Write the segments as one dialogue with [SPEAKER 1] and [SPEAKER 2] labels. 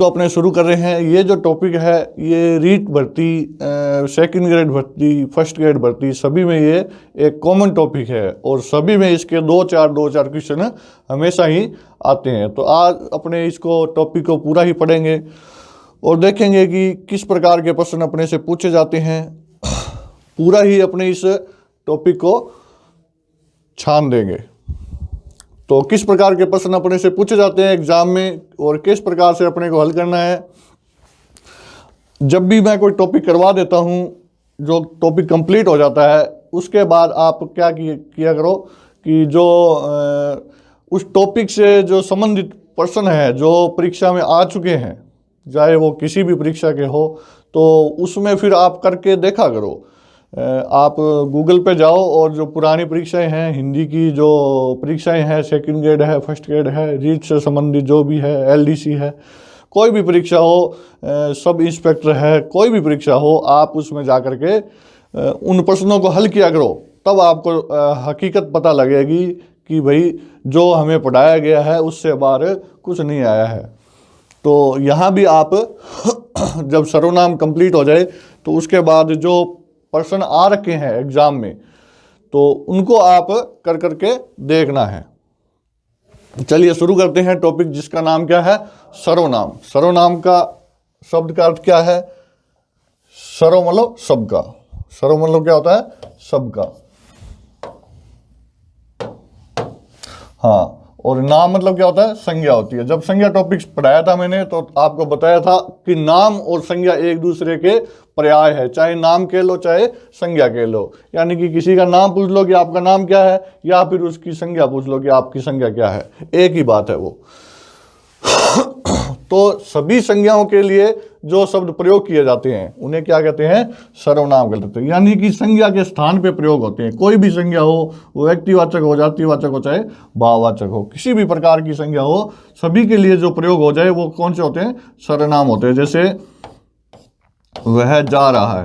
[SPEAKER 1] तो अपने शुरू कर रहे हैं। ये जो टॉपिक है ये रीट भर्ती, सेकंड ग्रेड भर्ती, फर्स्ट ग्रेड भर्ती, सभी में ये एक कॉमन टॉपिक है और सभी में इसके दो चार क्वेश्चन हमेशा ही आते हैं। तो आज अपने इसको टॉपिक को पूरा ही पढ़ेंगे और देखेंगे कि किस प्रकार के प्रश्न अपने से पूछे जाते हैं। पूरा ही अपने इस टॉपिक को छान देंगे। तो किस प्रकार के प्रश्न अपने से पूछे जाते हैं एग्जाम में और किस प्रकार से अपने को हल करना है। जब भी मैं कोई टॉपिक करवा देता हूं, जो टॉपिक कंप्लीट हो जाता है, उसके बाद आप क्या किया करो कि जो उस टॉपिक से जो संबंधित प्रश्न है जो परीक्षा में आ चुके हैं, चाहे वो किसी भी परीक्षा के हो, तो उसमें फिर आप करके देखा करो। आप गूगल पे जाओ और जो पुरानी परीक्षाएं हैं, हिंदी की जो परीक्षाएं हैं, सेकंड ग्रेड है, फर्स्ट ग्रेड है, रीट से संबंधित जो भी है, एलडीसी है, कोई भी परीक्षा हो, सब इंस्पेक्टर है, कोई भी परीक्षा हो, आप उसमें जा कर के उन प्रश्नों को हल किया करो। तब आपको हकीकत पता लगेगी कि भाई जो हमें पढ़ाया गया है उससे बाहर कुछ नहीं आया है। तो यहाँ भी आप जब सर्वनाम कंप्लीट हो जाए तो उसके बाद जो प्रश्न आ रखे हैं एग्जाम में, तो उनको आप कर करके देखना है। चलिए शुरू करते हैं टॉपिक जिसका नाम क्या है, सर्वनाम। सर्वनाम का शब्द का अर्थ क्या है? सर्व मतलब सबका। सर्व मतलब क्या होता है? सबका। हाँ, और नाम मतलब क्या होता है? संज्ञा होती है। जब संज्ञा टॉपिक्स पढ़ाया था मैंने तो आपको बताया था कि नाम और संज्ञा एक दूसरे के पर्याय है, चाहे नाम कह लो चाहे संज्ञा कह लो। यानी कि किसी का नाम पूछ लो कि आपका नाम क्या है, या फिर उसकी संज्ञा पूछ लो कि आपकी संज्ञा क्या है, एक ही बात है वो। तो सभी संज्ञाओं के लिए जो शब्द प्रयोग किए जाते हैं उन्हें क्या कहते हैं? सर्वनाम कहते हैं। यानी कि संज्ञा के स्थान पे प्रयोग होते हैं। कोई भी संज्ञा हो, वो व्यक्तिवाचक हो, जातिवाचक हो, चाहे भाववाचक हो, किसी भी प्रकार की संज्ञा हो, सभी के लिए जो प्रयोग हो जाए वो कौन से होते हैं? सर्वनाम होते हैं। जैसे वह जा रहा है,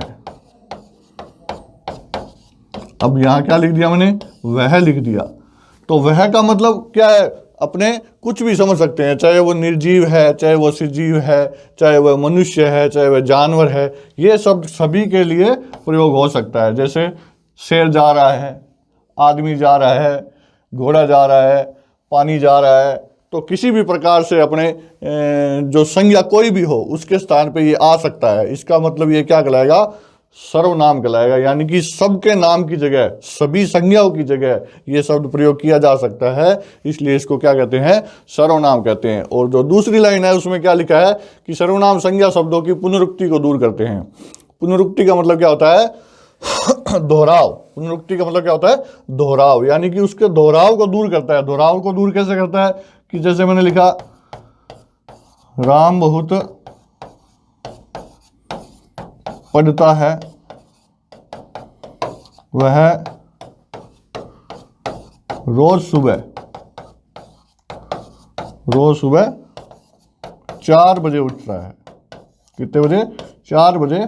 [SPEAKER 1] अब यहां क्या लिख दिया मैंने? वह लिख दिया। तो वह का मतलब क्या है? अपने कुछ भी समझ सकते हैं, चाहे वो निर्जीव है, चाहे वो सजीव है, चाहे वह मनुष्य है, चाहे वह जानवर है, ये सब सभी के लिए प्रयोग हो सकता है। जैसे शेर जा रहा है, आदमी जा रहा है, घोड़ा जा रहा है, पानी जा रहा है। तो किसी भी प्रकार से अपने जो संज्ञा कोई भी हो उसके स्थान पे ये आ सकता है। इसका मतलब ये क्या कहलाएगा? सर्वनाम कहलाएगा। यानी कि सबके नाम की जगह, सभी संज्ञाओं की जगह ये शब्द प्रयोग किया जा सकता है, इसलिए इसको क्या कहते हैं? सर्वनाम कहते हैं। और जो दूसरी लाइन है उसमें क्या लिखा है कि सर्वनाम संज्ञा शब्दों की पुनरुक्ति को दूर करते हैं। पुनरुक्ति का मतलब क्या होता है? दोहराव। पुनरुक्ति का मतलब क्या होता है? दोहराव। यानी कि उसके दोहराव को दूर करता है। दोहराव को दूर कैसे करता है? कि जैसे मैंने लिखा, राम बहुत पढ़ता है, वह रोज सुबह 4 बजे उठता है। कितने बजे? 4 बजे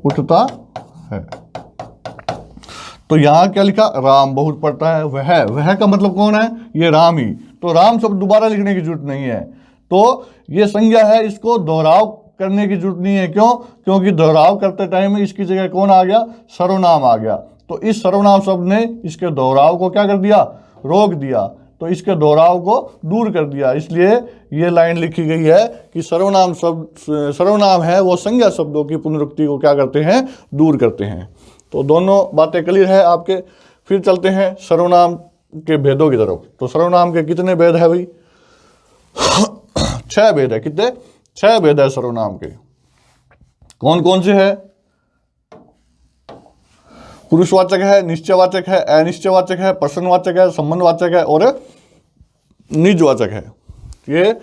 [SPEAKER 1] उठता है। तो यहां क्या लिखा? राम बहुत पढ़ता है। वह का मतलब कौन है? ये राम ही। तो राम शब्द दोबारा लिखने की जरूरत नहीं है। तो ये संज्ञा है, इसको दोहराव करने की जरूरत नहीं है। क्यों? क्योंकि दोहराव करते टाइम इसकी जगह कौन आ गया? सर्वनाम आ गया। तो इस सर्वनाम शब्द ने इसके दोहराव को क्या कर दिया? रोक दिया। तो इसके दोहराव को दूर कर दिया। इसलिए ये लाइन लिखी गई है कि सर्वनाम है वो संज्ञा शब्दों की पुनरुक्ति को क्या करते हैं? दूर करते हैं। तो दोनों बातें क्लियर है आपके। फिर चलते हैं सर्वनाम के भेदों की तरफ। तो सर्वनाम के कितने भेद है भाई? 6 भेद है। कितने? 6 भेद है सर्वनाम के। कौन कौन से है? पुरुषवाचक है, निश्चयवाचक है, अनिश्चयवाचक है, प्रश्नवाचक है, संबंधवाचक है और निजवाचक है। ये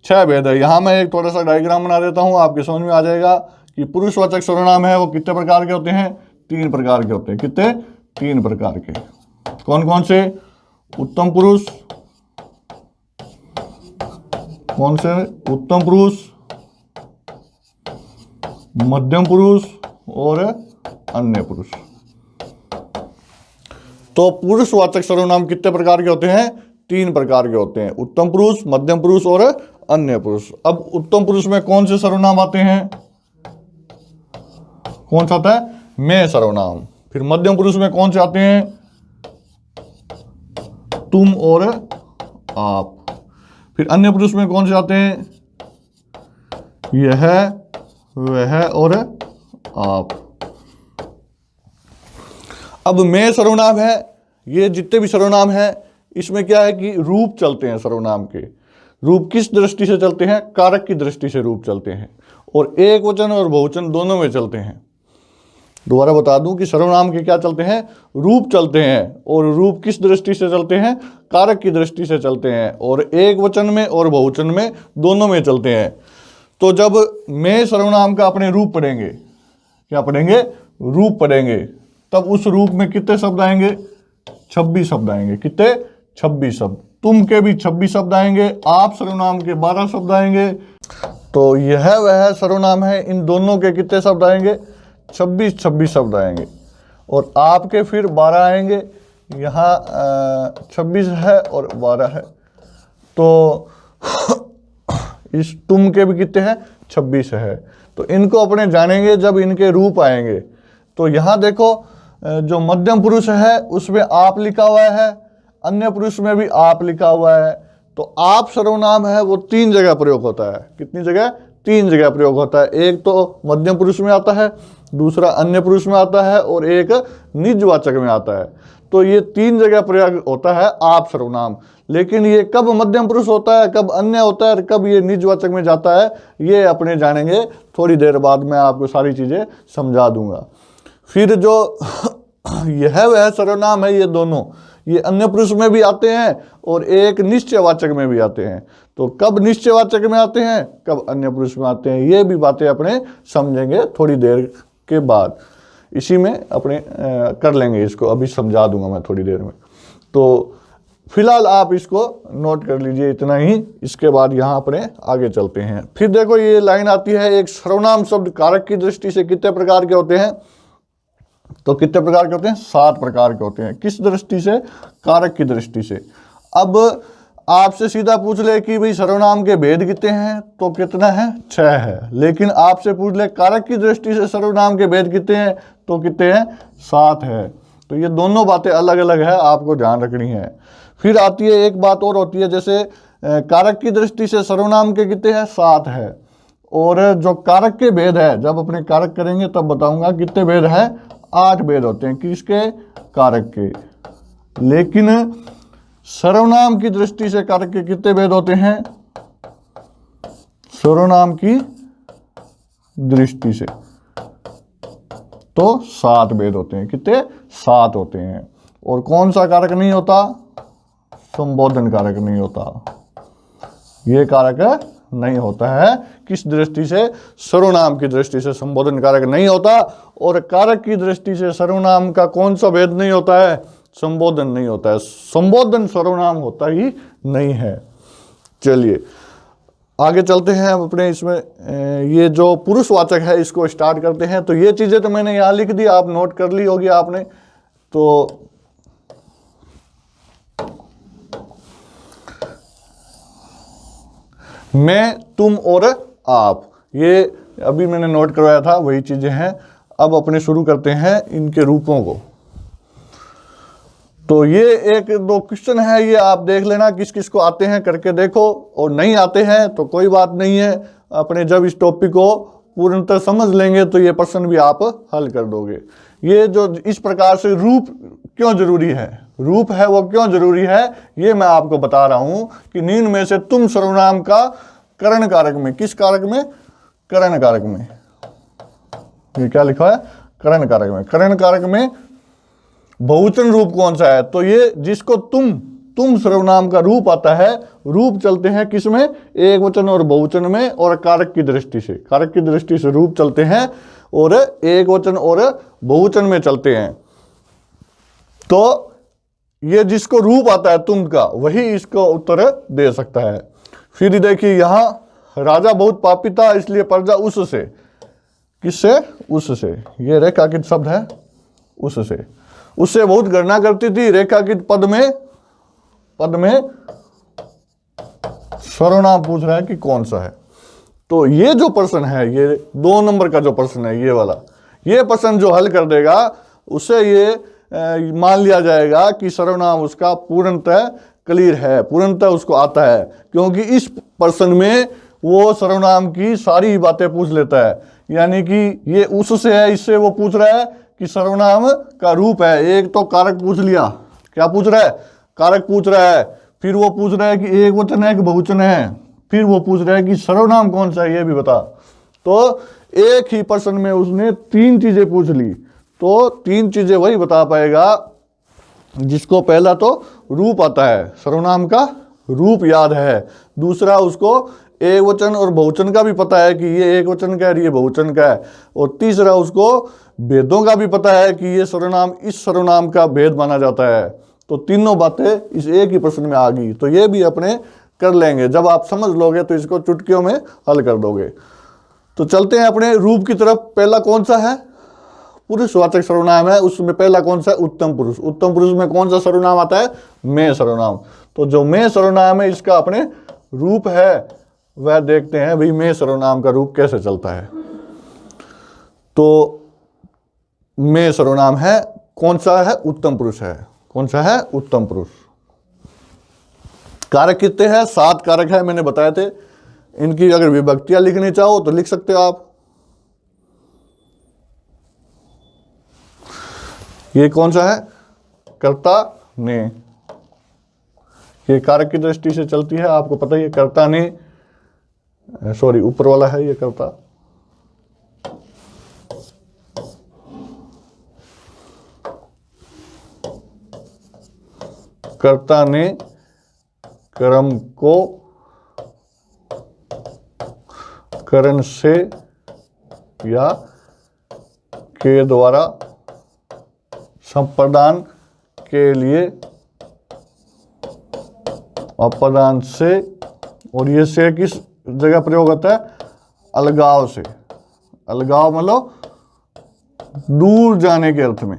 [SPEAKER 1] 6 भेद है। यहां मैं एक थोड़ा सा डायग्राम बना देता हूं, आपके समझ में आ जाएगा कि पुरुषवाचक सर्वनाम है वो कितने प्रकार के होते हैं? 3 प्रकार के होते हैं। कितने? 3 प्रकार के। कौन कौन से? उत्तम पुरुष, कौन से? उत्तम पुरुष, मध्यम पुरुष और अन्य पुरुष। तो पुरुषवाचक सर्वनाम कितने प्रकार के होते हैं? 3 प्रकार के होते हैं। उत्तम पुरुष, मध्यम पुरुष और अन्य पुरुष। अब उत्तम पुरुष में कौन से सर्वनाम आते हैं? कौन सा आता है? मैं सर्वनाम। फिर मध्यम पुरुष में कौन से आते हैं? तुम और आप। फिर अन्य पुरुष में कौन से आते हैं? यह, वह और आप। अब मैं सर्वनाम है, ये जितने भी सर्वनाम है इसमें क्या है कि रूप चलते हैं। सर्वनाम के रूप किस दृष्टि से चलते हैं? कारक की दृष्टि से रूप चलते हैं, और एक वचन और बहुवचन दोनों में चलते हैं। दोबारा बता दूं कि सर्वनाम के क्या चलते हैं? रूप चलते हैं, और रूप किस दृष्टि से चलते हैं? कारक की दृष्टि से चलते हैं, और एक वचन में और बहुवचन में दोनों में चलते हैं। तो जब मैं सर्वनाम का अपने रूप पढ़ेंगे, क्या पढ़ेंगे? रूप पढ़ेंगे, तब उस रूप में कितने शब्द आएंगे? 26 शब्द आएंगे। कितने? 26 शब्द। तुम के भी 26 शब्द आएंगे, आप सर्वनाम के 12 शब्द आएंगे। तो यह वह सर्वनाम है, इन दोनों के कितने शब्द आएंगे? 26 शब्द आएंगे। और आपके फिर 12 आएंगे। यहाँ 26 है और 12 है, तो इस तुम के भी कितने हैं? 26 है। तो इनको अपने जानेंगे जब इनके रूप आएंगे। तो यहाँ देखो, जो मध्यम पुरुष है उसमें आप लिखा हुआ है, अन्य पुरुष में भी आप लिखा हुआ है। तो आप सर्वनाम है वो 3 जगह प्रयोग होता है। कितनी जगह? 3 जगह प्रयोग होता है। एक तो मध्यम पुरुष में आता है, दूसरा अन्य पुरुष में आता है, और एक निजवाचक में आता है। तो ये 3 जगह प्रयोग होता है आप सर्वनाम। लेकिन ये कब मध्यम पुरुष होता है, कब अन्य होता है, और कब ये निजवाचक में जाता है, ये अपने जानेंगे थोड़ी देर बाद। मैं आपको सारी चीज़ें समझा दूंगा। फिर जो यह वह सर्वनाम है, ये दोनों, ये अन्य पुरुष में भी आते हैं और एक निश्चयवाचक में भी आते हैं। तो कब निश्चयवाचक में आते हैं, कब अन्य पुरुष में आते हैं, ये भी बातें अपने समझेंगे थोड़ी देर के बाद। इसी में अपने कर लेंगे इसको, अभी समझा दूंगा मैं थोड़ी देर में। तो फिलहाल आप इसको नोट कर लीजिए इतना ही। इसके बाद यहाँ अपने आगे चलते हैं। फिर देखो ये लाइन आती है, एक सर्वनाम शब्द कारक की दृष्टि से कितने प्रकार के होते हैं? तो कितने प्रकार के होते हैं? 7 प्रकार के होते हैं। किस दृष्टि से? कारक की दृष्टि से। अब आपसे सीधा पूछ ले कि भाई सर्वनाम के भेद कितने हैं, तो कितना है? 6 है। लेकिन आपसे पूछ ले कारक की दृष्टि से सर्वनाम के भेद कितने हैं, तो कितने हैं? 7 है। तो ये दोनों बातें अलग अलग है, आपको ध्यान रखनी है। फिर आती है एक बात और होती है, जैसे कारक की दृष्टि से सर्वनाम के कितने हैं? 7 है। और जो कारक के भेद है, जब अपने कारक करेंगे तब बताऊंगा कितने भेद है। 8 भेद होते हैं। किसके? कारक के। लेकिन सर्वनाम की दृष्टि से कारक के कितने भेद होते हैं? सर्वनाम की दृष्टि से तो 7 भेद होते हैं। कितने? 7 होते हैं। और कौन सा कारक नहीं होता? संबोधन कारक नहीं होता। ये कारक नहीं होता है। किस दृष्टि से? सर्वनाम की दृष्टि से संबोधन कारक नहीं होता। और कारक की दृष्टि से सर्वनाम का कौन सा भेद नहीं होता है? संबोधन नहीं होता है। संबोधन सर्वनाम होता ही नहीं है। चलिए आगे चलते हैं अब अपने इसमें। ये जो पुरुषवाचक है इसको स्टार्ट करते हैं। तो ये चीजें तो मैंने यहाँ लिख दी, आप नोट कर ली होगी आपने। तो मैं, तुम और आप, ये अभी मैंने नोट करवाया था, वही चीजें हैं। अब अपने शुरू करते हैं इनके रूपों को। तो ये 1-2 क्वेश्चन है, ये आप देख लेना किस किस को आते हैं, करके देखो। और नहीं आते हैं तो कोई बात नहीं है, अपने जब इस टॉपिक को पूर्णतः समझ लेंगे तो ये प्रश्न भी आप हल कर दोगे। ये जो इस प्रकार से रूप क्यों जरूरी है, रूप है वो क्यों जरूरी है, ये मैं आपको बता रहा हूं कि निम्न में से तुम सर्वनाम का करण कारक में, किस कारक में? करण कारक में। ये क्या लिखा है? करण कारक में। करण कारक में बहुवचन रूप कौन सा है? तो ये जिसको तुम सर्वनाम का रूप आता है, रूप चलते हैं किसमें? एक वचन और बहुवचन में, और कारक की दृष्टि से, कारक की दृष्टि से रूप चलते हैं और एक वचन और बहुवचन में चलते हैं। तो ये जिसको रूप आता है तुम का, वही इसको उत्तर दे सकता है। फिर देखिए यहां राजा बहुत पापी था इसलिए प्रजा उससे, किससे? उससे। ये रेखांकित शब्द है उससे। उससे बहुत गणना करती थी, रेखांकित पद में सर्वनाम पूछ रहा है कि कौन सा है। तो ये जो प्रश्न है, ये 2 नंबर का जो प्रश्न है, ये वाला, ये प्रश्न जो हल कर देगा उसे ये मान लिया जाएगा कि सर्वनाम उसका पूर्णतः क्लियर है, पूर्णतः उसको आता है, क्योंकि इस प्रश्न में वो सर्वनाम की सारी बातें पूछ लेता है। यानी कि ये उससे है, इससे वो पूछ रहा है कि सर्वनाम का रूप है। एक तो कारक पूछ लिया, क्या पूछ रहा है, कारक पूछ रहा है, फिर वो पूछ रहा है कि एक वचन है कि बहुवचन है, फिर वो पूछ रहा है कि सर्वनाम कौन सा है ये भी बता। तो एक ही प्रश्न में उसने 3 चीजें पूछ ली, तो 3 चीजें वही बता पाएगा जिसको पहला तो रूप आता है, सर्वनाम का रूप याद है, दूसरा उसको एक वचन और बहुवचन का भी पता है कि ये एक वचन का है, ये बहुवचन का है, और तीसरा उसको भेदों का भी पता है कि ये सर्वनाम इस सर्वनाम का भेद माना जाता है। तो तीनों बातें इस एक ही प्रश्न में आ गई। तो ये भी अपने कर लेंगे, जब आप समझ लोगे तो इसको चुटकियों में हल कर दोगे। तो चलते हैं अपने रूप की तरफ। पहला कौन सा है, पुरुषवाचक सर्वनाम है, उसमें पहला कौन सा है, उत्तम पुरुष। उत्तम पुरुष में कौन सा सर्वनाम आता है, मैं सर्वनाम। तो जो मैं सर्वनाम है इसका अपने रूप है, वह देखते हैं भाई मैं सर्वनाम का रूप कैसे चलता है। तो मैं सर्वनाम है, कौन सा है, उत्तम पुरुष है। कौन सा है, उत्तम पुरुष। कारक कितने हैं, 7 कारक है, मैंने बताए थे। इनकी अगर विभक्तियां लिखनी चाहो तो लिख सकते हो आप। ये कौन सा है, कर्ता ने, ये कारक की दृष्टि से चलती है, आपको पता ही है। कर्ता ने, सॉरी ऊपर वाला है ये कर्ता। कर्ता ने कर्म को करण से या के द्वारा संप्रदान के लिए अपदान से, और ये से किस जगह प्रयोग होता है, अलगाव से। अलगाव मतलब दूर जाने के अर्थ में।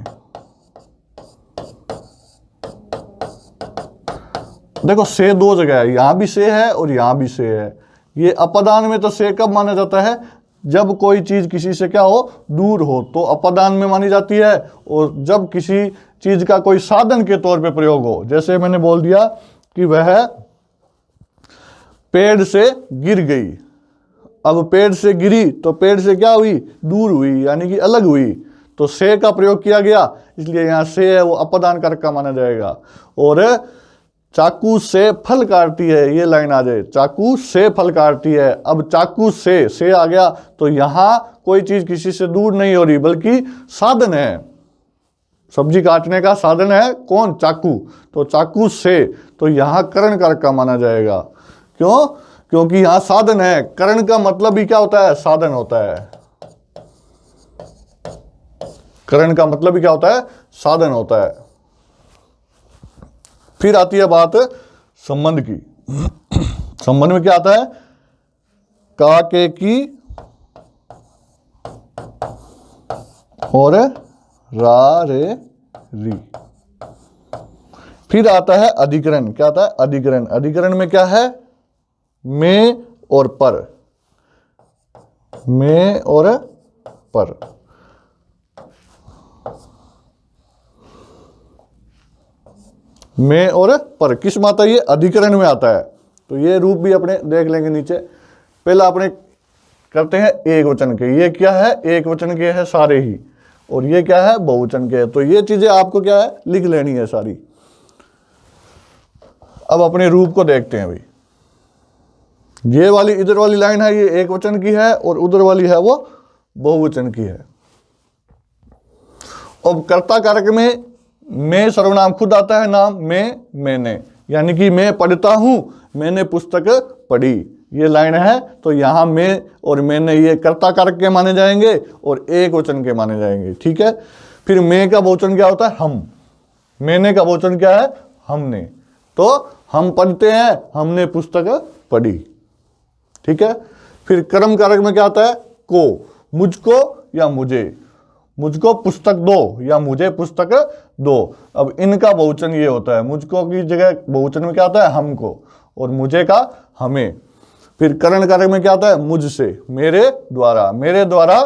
[SPEAKER 1] देखो से 2 जगह है, यहां भी से है और यहां भी से है। ये अपदान में तो से कब माना जाता है, जब कोई चीज किसी से क्या हो, दूर हो, तो अपदान में मानी जाती है। और जब किसी चीज का कोई साधन के तौर पे प्रयोग हो, जैसे मैंने बोल दिया कि वह पेड़ से गिर गई। अब पेड़ से गिरी तो पेड़ से क्या हुई, दूर हुई, यानी कि अलग हुई। तो से का प्रयोग किया गया, इसलिए यहां से है वो अपदान कारक का माना जाएगा। और चाकू से फल काटती है, ये लाइन आ जाए, चाकू से फल काटती है। अब चाकू से आ गया, तो यहां कोई चीज किसी से दूर नहीं हो रही, बल्कि साधन है, सब्जी काटने का साधन है कौन, चाकू। तो चाकू से, तो यहां करण कारक का माना जाएगा। क्यों, क्योंकि यहां साधन है। करण का मतलब ही क्या होता है, साधन होता है। करण का मतलब ही क्या होता है, साधन होता है। फिर आती है बात संबंध की। संबंध में क्या आता है, का के की और रा रे री। फिर आता है अधिकरण। क्या आता है, अधिकरण। अधिकरण में क्या है, में और पर। में और पर। में और पर किस में आता है, ये अधिकरण में आता है। तो ये रूप भी अपने देख लेंगे नीचे। पहला अपने करते हैं एक वचन के। ये क्या है, एक वचन के है सारे ही, और ये क्या है, बहुवचन के है। तो ये चीजें आपको क्या है, लिख लेनी है सारी। अब अपने रूप को देखते हैं भाई। ये वाली इधर वाली लाइन है, ये एक वचन की है, और उधर वाली है वो बहुवचन की है। अब कर्ता कारक में मैं सर्वनाम खुद आता है, नाम मैं, मैंने, यानी कि मैं पढ़ता हूं, मैंने पुस्तक पढ़ी, ये लाइन है। तो यहां मैं और मैंने ये कर्ता कारक के माने जाएंगे और एक वचन के माने जाएंगे, ठीक है। फिर मैं का बहुवचन क्या होता है, हम। मैंने का बहुवचन क्या है, हमने। तो हम पढ़ते हैं, हमने पुस्तक पढ़ी, ठीक है। फिर कर्म कारक में क्या आता है, को, मुझको या मुझे, मुझको पुस्तक दो या मुझे पुस्तक दो। अब इनका बहुवचन ये होता है, मुझको की जगह बहुवचन में क्या आता है, हमको, और मुझे का हमें। फिर करण कारक में क्या आता है, मुझसे, मेरे द्वारा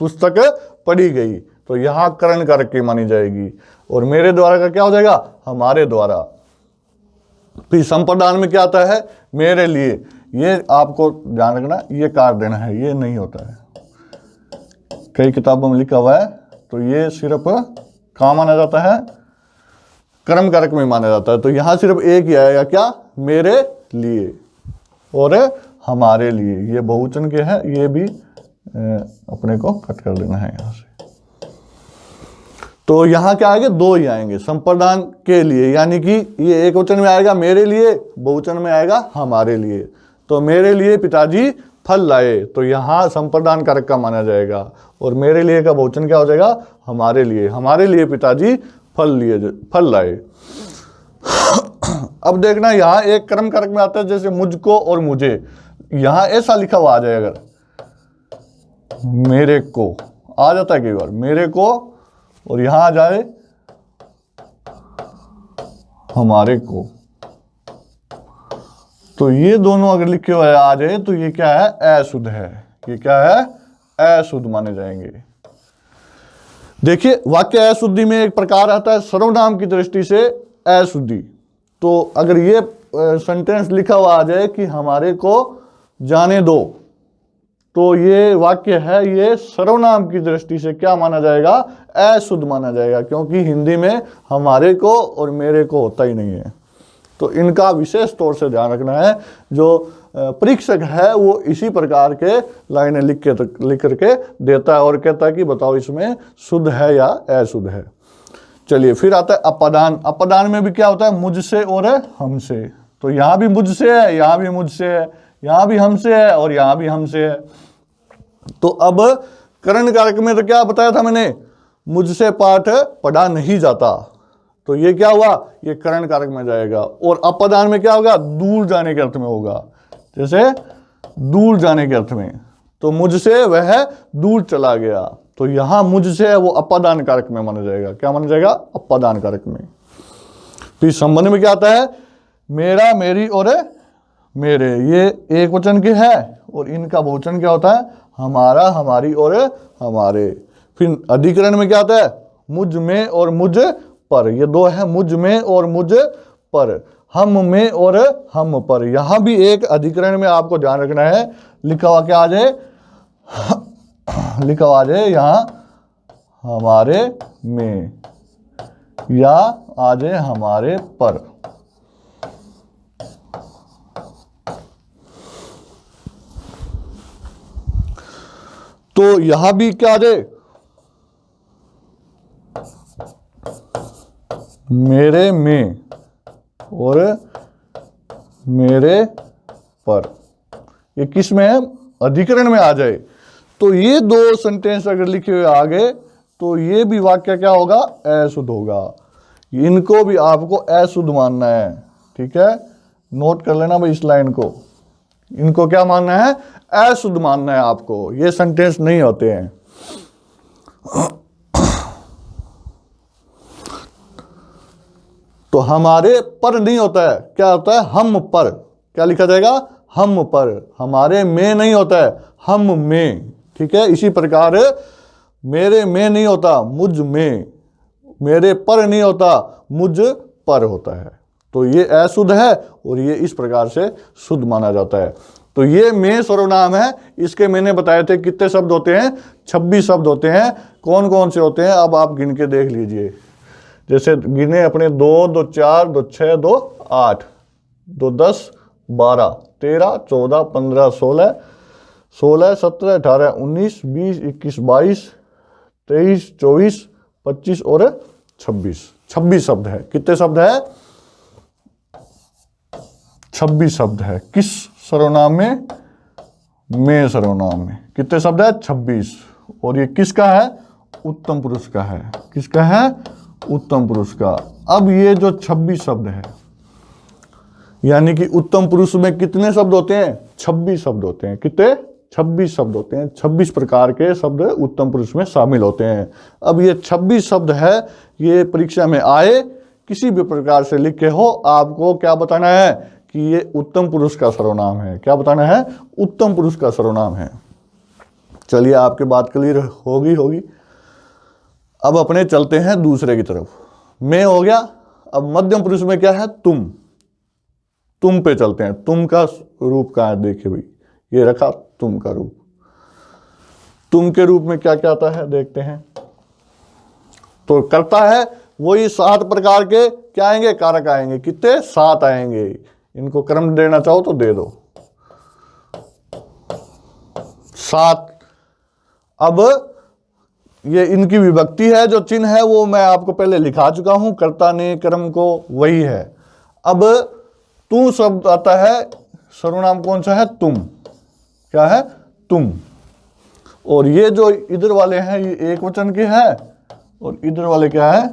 [SPEAKER 1] पुस्तक पढ़ी गई, तो यहां करण कारक की मानी जाएगी। और मेरे द्वारा का क्या हो जाएगा, हमारे द्वारा। फिर संप्रदान में क्या आता है, मेरे लिए, ये आपको ध्यान रखना, ये कार देना है, ये नहीं होता है, कई किताबों में लिखा हुआ है, तो ये सिर्फ कहाँ माना जाता है, कर्म कारक में माना जाता है। तो यहां सिर्फ एक ही आएगा, क्या, मेरे लिए और हमारे लिए, ये बहुवचन के हैं, ये भी अपने को कट कर देना है यहां से। तो यहां क्या आएंगे, दो ही आएंगे संप्रदान के लिए, यानी कि ये एक वचन में आएगा मेरे लिए, बहुवचन में आएगा हमारे लिए। तो मेरे लिए पिताजी फल लाए, तो यहां संप्रदान कारक का माना जाएगा। और मेरे लिए का बहुवचन क्या हो जाएगा, हमारे लिए पिताजी फल लाए। अब देखना यहां एक कर्म कारक में आता है, जैसे मुझको और मुझे, यहां ऐसा लिखा हुआ आ जाए, अगर मेरे को आ जाता है कई बार, मेरे को, और यहां आ जाए हमारे को, तो ये दोनों अगर लिखे हुए आ जाए तो ये क्या है, अशुद्ध है। ये क्या है, अशुद्ध माने जाएंगे। देखिए वाक्य अशुद्धि में एक प्रकार आता है सर्वनाम की दृष्टि से अशुद्धि। तो अगर ये सेंटेंस लिखा हुआ आ जाए कि हमारे को जाने दो, तो ये वाक्य है, ये सर्वनाम की दृष्टि से क्या माना जाएगा, अशुद्ध माना जाएगा, क्योंकि हिंदी में हमारे को और मेरे को होता ही नहीं है। तो इनका विशेष तौर से ध्यान रखना है। जो परीक्षक है वो इसी प्रकार के लाइनें लिख करके देता है और कहता है कि बताओ इसमें शुद्ध है या अशुद्ध है। चलिए फिर आता है अपदान। अपदान में भी क्या होता है, मुझसे और हमसे। तो यहाँ भी मुझसे है, यहाँ भी मुझसे है, यहाँ भी हमसे है और यहाँ भी हमसे है। तो अब करण कारक में तो क्या बताया था मैंने, मुझसे पाठ पढ़ा नहीं जाता, तो ये क्या हुआ, ये करण कारक में जाएगा। और अपदान में क्या होगा, दूर जाने के अर्थ में होगा, जैसे दूर जाने के अर्थ में, तो मुझसे वह दूर चला गया, तो यहां मुझसे है वो अपदान कारक में माना जाएगा। क्या माना जाएगा, अपदान कारक में। फिर संबंध में क्या आता है, मेरा, मेरी और मेरे, ये एक वचन के है और इनका बहुवचन क्या होता है, हमारा, हमारी और हमारे। फिर अधिकरण में क्या आता है, मुझ में और मुझ पर, ये दो है, मुझ में और मुझ पर, हम में और हम पर। यहां भी एक अधिकरण में आपको ध्यान रखना है, लिखा हुआ क्या आ जाए, लिखा हुआ आ जाए यहां हमारे में, या आ जाए हमारे पर। तो यहां भी क्या आ जाए, मेरे में और मेरे पर, ये किस में है, अधिकरण में आ जाए। तो ये दो सेंटेंस अगर लिखे हुए आ गए तो ये भी वाक्य क्या होगा, अशुद्ध होगा। इनको भी आपको अशुद्ध मानना है, ठीक है, नोट कर लेना भाई इस लाइन को। इनको क्या मानना है, अशुद्ध मानना है आपको, ये सेंटेंस नहीं होते हैं। तो हमारे पर नहीं होता है, क्या होता है, हम पर। क्या लिखा जाएगा, हम पर। हमारे में नहीं होता है, हम में, ठीक है। इसी प्रकार मेरे में नहीं होता, मुझ में, मेरे पर नहीं होता, मुझ पर होता है। तो ये अशुद्ध है और ये इस प्रकार से शुद्ध माना जाता है। तो ये में सर्वनाम है। इसके मैंने बताए थे कितने शब्द होते हैं, 26 शब्द होते हैं। कौन कौन से होते हैं अब आप गिन के देख लीजिए। जैसे गिने अपने 2, 2, 4, 2, 6, 2, 8, 2, 10, 12, 13, 14, 15, 16, 17, 18, 19, 20, 21, 22, 23, 24, 25 और 26। 26 शब्द है। कितने शब्द है, 26 शब्द है। किस सर्वनाम में सर्वनाम में कितने शब्द है, 26। और ये किसका है, उत्तम पुरुष का है। किसका है, उत्तम पुरुष का। अब ये जो 26 शब्द है, यानी कि उत्तम पुरुष में कितने शब्द होते हैं, 26 शब्द होते हैं। कितने, 26 शब्द होते हैं। 26 प्रकार के शब्द उत्तम पुरुष में शामिल होते हैं। अब ये 26 शब्द है, ये परीक्षा में आए, किसी भी प्रकार से लिखे हो, आपको क्या बताना है कि ये उत्तम पुरुष का सर्वनाम है। क्या बताना है? उत्तम पुरुष का सर्वनाम है। चलिए, आपकी बात क्लियर होगी। अब अपने चलते हैं दूसरे की तरफ। मैं हो गया। अब मध्यम पुरुष में क्या है? तुम पे चलते हैं। तुम का रूप कहाँ है? देखिए भाई, ये रखा तुम का रूप। तुम के रूप में क्या क्या आता है देखते हैं। तो करता है वही 7 प्रकार के क्या आएंगे? कारक आएंगे। कितने? 7 आएंगे। इनको क्रम देना चाहो तो दे दो, 7। अब ये इनकी विभक्ति है, जो चिन्ह है वो मैं आपको पहले लिखा चुका हूं। कर्ता ने क्रम को वही है। अब तू शब्द आता है, सर्वनाम कौन सा है? तुम। क्या है? तुम। और ये जो इधर वाले हैं ये एक वचन के हैं, और इधर वाले क्या है?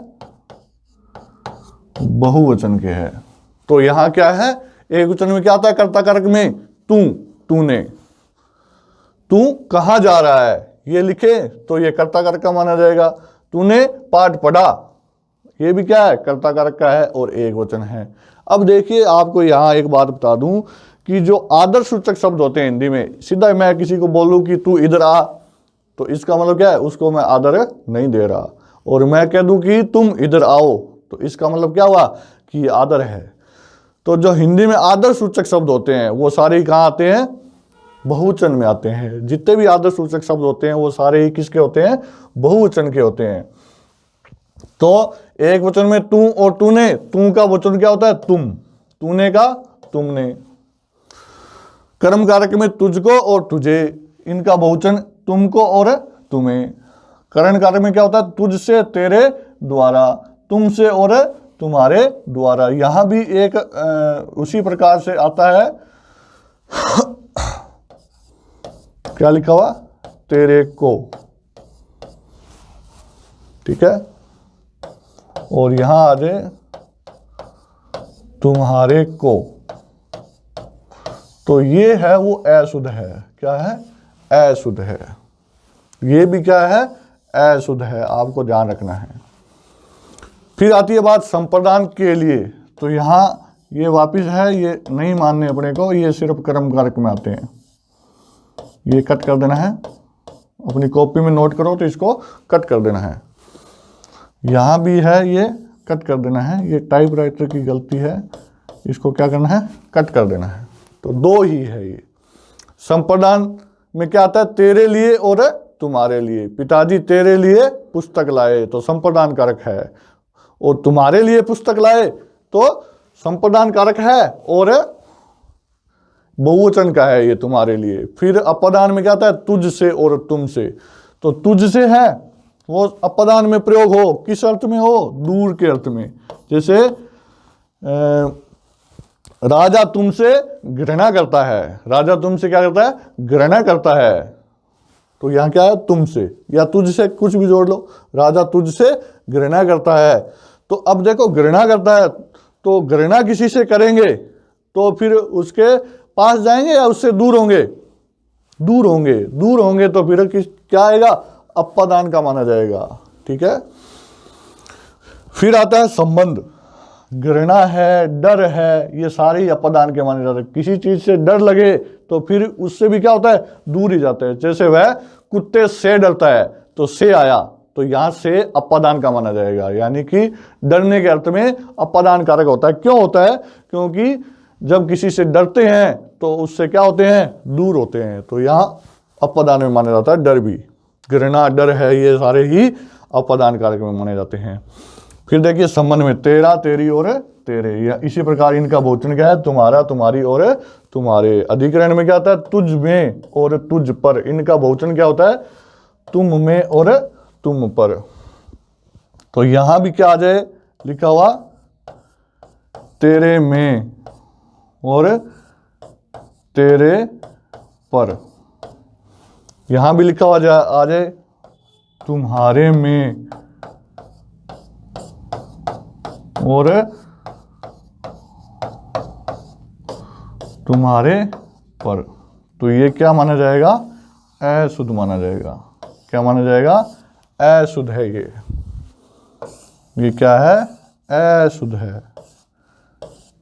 [SPEAKER 1] बहुवचन के हैं। तो यहां क्या है? एक वचन में क्या आता है? कर्ता कारक में तू, तूने। तू कहां जा रहा है ये लिखे तो ये कर्ता कारक का माना जाएगा। तूने पाठ पढ़ा, ये भी क्या है? कर्ता कारक का है और एक वचन है। अब देखिए, आपको यहां एक बात बता दूं कि जो आदर सूचक शब्द होते हैं हिंदी में, सीधा मैं किसी को बोलूं कि तू इधर आ, तो इसका मतलब क्या है? उसको मैं आदर नहीं दे रहा। और मैं कह दूं कि तुम इधर आओ, तो इसका मतलब क्या हुआ? कि ये आदर है। तो जो हिंदी में आदर सूचक शब्द होते हैं वो सारे ही कहाँ आते हैं? बहुवचन में आते हैं। जितने भी आदर सूचक शब्द होते हैं वो सारे ही किसके होते हैं? बहुवचन के होते हैं। तो एक वचन में तू और तूने, तू का वचन क्या होता है? तुम। तूने का तुमने। कर्म कारक में तुझको और तुझे, इनका बहुवचन तुमको और तुम्हें। करण कारक में क्या होता है? तुझसे, तेरे द्वारा, तुमसे और तुम्हारे द्वारा। यहां भी एक उसी प्रकार से आता है। क्या लिखा हुआ? तेरे को। ठीक है। और यहां आ जाए तुम्हारे को। तो ये है वो अशुद्ध है। क्या है? अशुद्ध है। ये भी क्या है? अशुद्ध है। आपको ध्यान रखना है। फिर आती है बात संप्रदान के लिए। तो यहां ये वापिस है, ये नहीं मानने अपने को, ये सिर्फ कर्म कारक में आते हैं। ये कट कर देना है, अपनी कॉपी में नोट करो तो इसको कट कर देना है। यहां भी है, ये कट कर देना है। ये टाइपराइटर की गलती है, इसको क्या करना है? कट कर देना है। तो 2 ही है ये। संप्रदान में क्या आता है? तेरे लिए और तुम्हारे लिए। पिताजी तेरे लिए पुस्तक लाए, तो संप्रदान कारक है। और तुम्हारे लिए पुस्तक लाए तो संप्रदान कारक है और बहुवचन का है ये तुम्हारे लिए। फिर अपदान में क्या आता है? तुझसे और तुमसे। तो तुझसे है वो अपदान में प्रयोग हो, किस अर्थ में हो? दूर के अर्थ में। जैसे राजा तुमसे घृणा करता है। राजा तुमसे क्या करता है? घृणा करता है। तो यहां क्या है? तुमसे या तुझसे, कुछ भी जोड़ लो। राजा तुझसे घृणा करता है। तो अब देखो, घृणा करता है तो घृणा किसी से करेंगे तो फिर उसके पास जाएंगे या उससे दूर होंगे? दूर होंगे। दूर होंगे तो फिर क्या आएगा? अपदान का माना जाएगा। ठीक है। फिर आता है संबंध। घृणा है, डर है, ये सारे अपदान के माने जाते हैं। किसी चीज से डर लगे तो फिर उससे भी क्या होता है? दूर ही जाते हैं। जैसे वह कुत्ते से डरता है तो से आया, तो यहां से अपदान का माना जाएगा। यानी कि डरने के अर्थ में अपदान कारक होता है। क्यों होता है? क्योंकि जब किसी से डरते हैं तो उससे क्या होते हैं? दूर होते हैं। तो यहां अपदान में माना जाता है डर भी। घृणा, डर है, ये सारे ही अपदान कारक में माने जाते हैं। फिर देखिए संबंध में तेरा, तेरी और तेरे, या इसी प्रकार इनका बहुवचन क्या है? तुम्हारा, तुम्हारी और तुम्हारे। अधिकरण में क्या आता है? तुझ में और तुझ पर। इनका बहुवचन क्या होता है? तुम में और तुम पर। तो यहां भी क्या आ जाए? लिखा हुआ तेरे में और तेरे पर। यहां भी लिखा हुआ आ जाए तुम्हारे में और तुम्हारे पर। तो ये क्या माना जाएगा? अशुद्ध माना जाएगा। क्या माना जाएगा? अशुद्ध है ये क्या है? अशुद्ध है।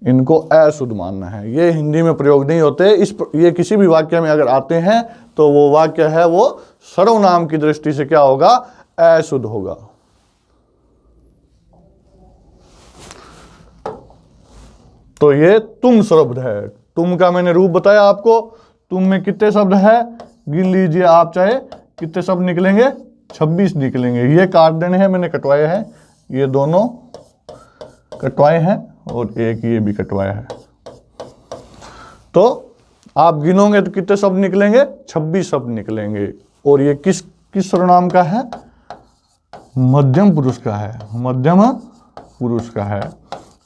[SPEAKER 1] इनको अशुद्ध मानना है। ये हिंदी में प्रयोग नहीं होते। ये किसी भी वाक्य में अगर आते हैं तो वो वाक्य है वो सर्वनाम की दृष्टि से क्या होगा, अशुद्ध होगा। तो ये तुम शब्द है। तुम का मैंने रूप बताया आपको। तुम में कितने शब्द है, गिन लीजिए आप, चाहे कितने शब्द निकलेंगे, 26 निकलेंगे। ये काट देने हैं, मैंने कटवाए हैं, ये दोनों कटवाए हैं और एक ये भी कटवाया है। तो आप गिनोगे तो कितने शब्द निकलेंगे, 26 शब्द निकलेंगे। और ये किस सर्वनाम का है, मध्यम पुरुष का है, मध्यम पुरुष का है।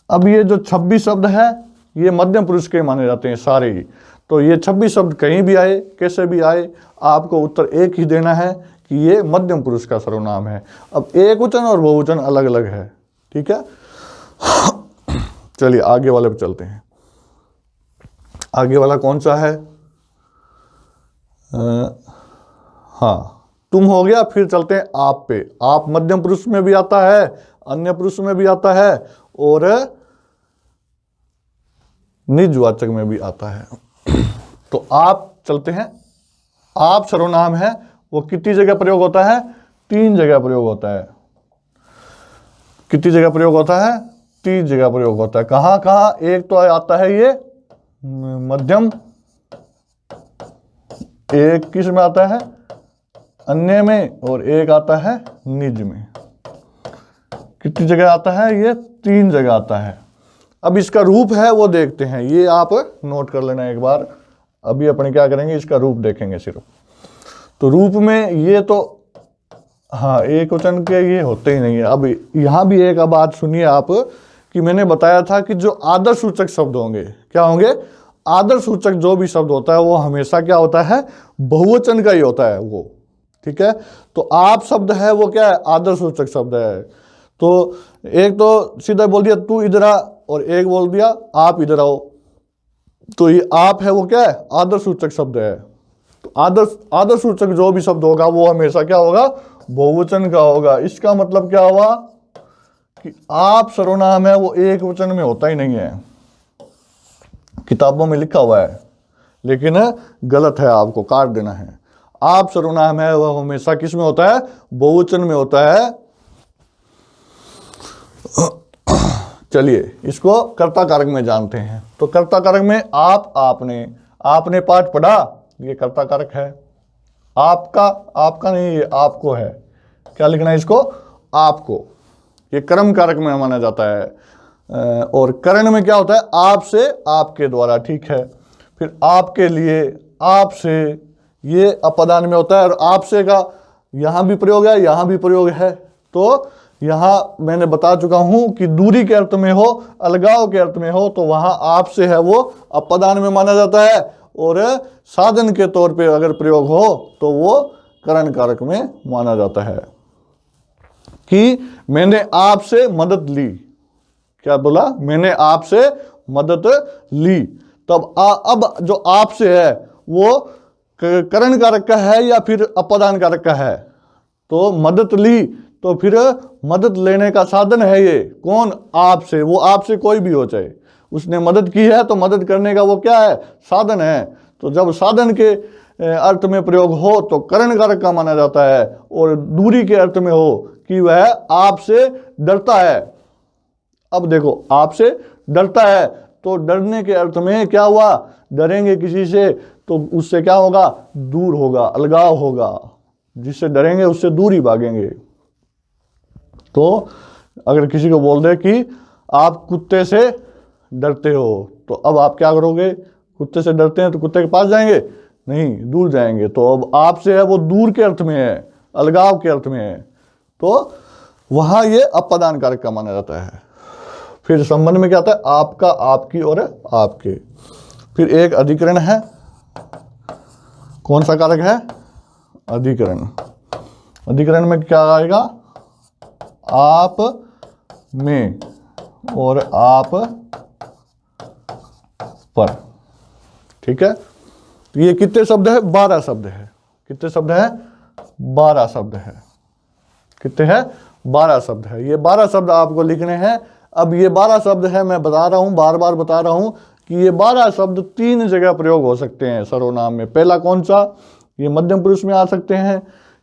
[SPEAKER 1] अब ये जो 26 शब्द है ये मध्यम पुरुष के माने जाते हैं सारे ही। तो ये 26 शब्द कहीं भी आए, कैसे भी आए, आपको उत्तर एक ही देना है कि ये मध्यम पुरुष का सर्वनाम है। अब एक वचन और बहुवचन अलग अलग है, ठीक है। चलिए आगे वाले पे चलते हैं। आगे वाला कौन सा है, हाँ, तुम हो गया। फिर चलते हैं आप पे। आप मध्यम पुरुष में भी आता है, अन्य पुरुष में भी आता है और निजवाचक में भी आता है। तो आप चलते हैं। आप सर्वनाम है, वो कितनी जगह प्रयोग होता है, 3 जगह प्रयोग होता है। कितनी जगह प्रयोग होता है, 3 जगह प्रयोग होता है। कहाँ कहाँ, एक तो आता है ये मध्यम, एक किस में आता है, अन्य में, और एक आता है निज में। कितनी जगह आता है, ये 3 जगह आता है। अब इसका रूप है वो देखते हैं, ये आप नोट कर लेना एक बार। अभी अपने क्या करेंगे, इसका रूप देखेंगे सिर्फ। तो रूप में ये तो हाँ, एक वचन के ये होते ही नहीं है। अब यहाँ भी एक बात सुनिए आप, कि मैंने बताया था कि जो आदर्श सूचक शब्द होंगे, क्या होंगे, आदर्श सूचक जो भी शब्द होता है वो हमेशा क्या होता है, बहुवचन का ही होता है वो, ठीक है। तो आप शब्द है वो क्या है, आदर्श सूचक शब्द है। तो एक तो सीधा बोल दिया तू इधर आ, और एक बोल दिया आप इधर आओ। तो ये आप है वो क्या है, आदर्श सूचक शब्द है। तो आदर्श सूचक जो भी शब्द होगा वो हमेशा क्या होगा, बहुवचन का होगा। इसका मतलब क्या हुआ कि आप सर्वनाम है वो एक वचन में होता ही नहीं है। किताबों में लिखा हुआ है लेकिन गलत है, आपको काट देना है। आप सर्वनाम है वह हमेशा किस में होता है, बहुवचन में होता है। चलिए इसको कर्ता कारक में जानते हैं। तो कर्ता कारक में आप, आपने पाठ पढ़ा, ये कर्ता कारक है। आपका नहीं, ये आपको है। क्या लिखना है इसको, आपको। ये कर्म कारक में माना जाता है। और करण में क्या होता है, आपसे, आपके द्वारा, ठीक है। फिर आपके लिए, आपसे, ये अपदान में होता है। और आपसे का यहाँ भी प्रयोग है, यहाँ भी प्रयोग है। तो यहाँ मैंने बता चुका हूं कि दूरी के अर्थ में हो, अलगाव के अर्थ में हो, तो वहां आपसे है वो अपदान में माना जाता है। और साधन के तौर पे अगर प्रयोग हो तो वो करण कारक में माना जाता है। कि मैंने आपसे मदद ली, क्या बोला, मैंने आपसे मदद ली। तब अब जो आपसे है वो करण कारक का है या फिर अपदान कारक का है। तो मदद ली, तो फिर मदद लेने का साधन है ये कौन, आपसे। वो आपसे कोई भी हो, चाहे उसने मदद की है तो मदद करने का वो क्या है, साधन है। तो जब साधन के अर्थ में प्रयोग हो तो करण कारक का माना जाता है। और दूरी के अर्थ में हो कि वह आपसे डरता है। अब देखो, आपसे डरता है तो डरने के अर्थ में क्या हुआ, डरेंगे किसी से तो उससे क्या होगा, दूर होगा, अलगाव होगा। जिससे डरेंगे उससे दूर ही भागेंगे। तो अगर किसी को बोल दे कि आप कुत्ते से डरते हो, तो अब आप क्या करोगे, कुत्ते से डरते हैं तो कुत्ते के पास जाएंगे, नहीं, दूर जाएंगे। तो अब आपसे है वो दूर के अर्थ में है, अलगाव के अर्थ में है। तो वहां ये अपदान कारक का माना जाता है। फिर संबंध में क्या आता है, आपका, आपकी और आपके। फिर एक अधिकरण है, कौन सा कारक है, अधिकरण। अधिकरण में क्या आएगा, आप में और आप पर, ठीक है। तो ये कितने शब्द है, 12 शब्द है। कितने शब्द है, 12 शब्द है। कितने हैं, 12 शब्द है। ये 12 शब्द आपको लिखने हैं अब ये 12 शब्द है, मैं बता रहा हूँ, बार बार बता रहा हूँ कि ये 12 शब्द 3 जगह प्रयोग हो सकते हैं सर्वनाम में। पहला कौन सा? ये मध्यम पुरुष में आ सकते हैं,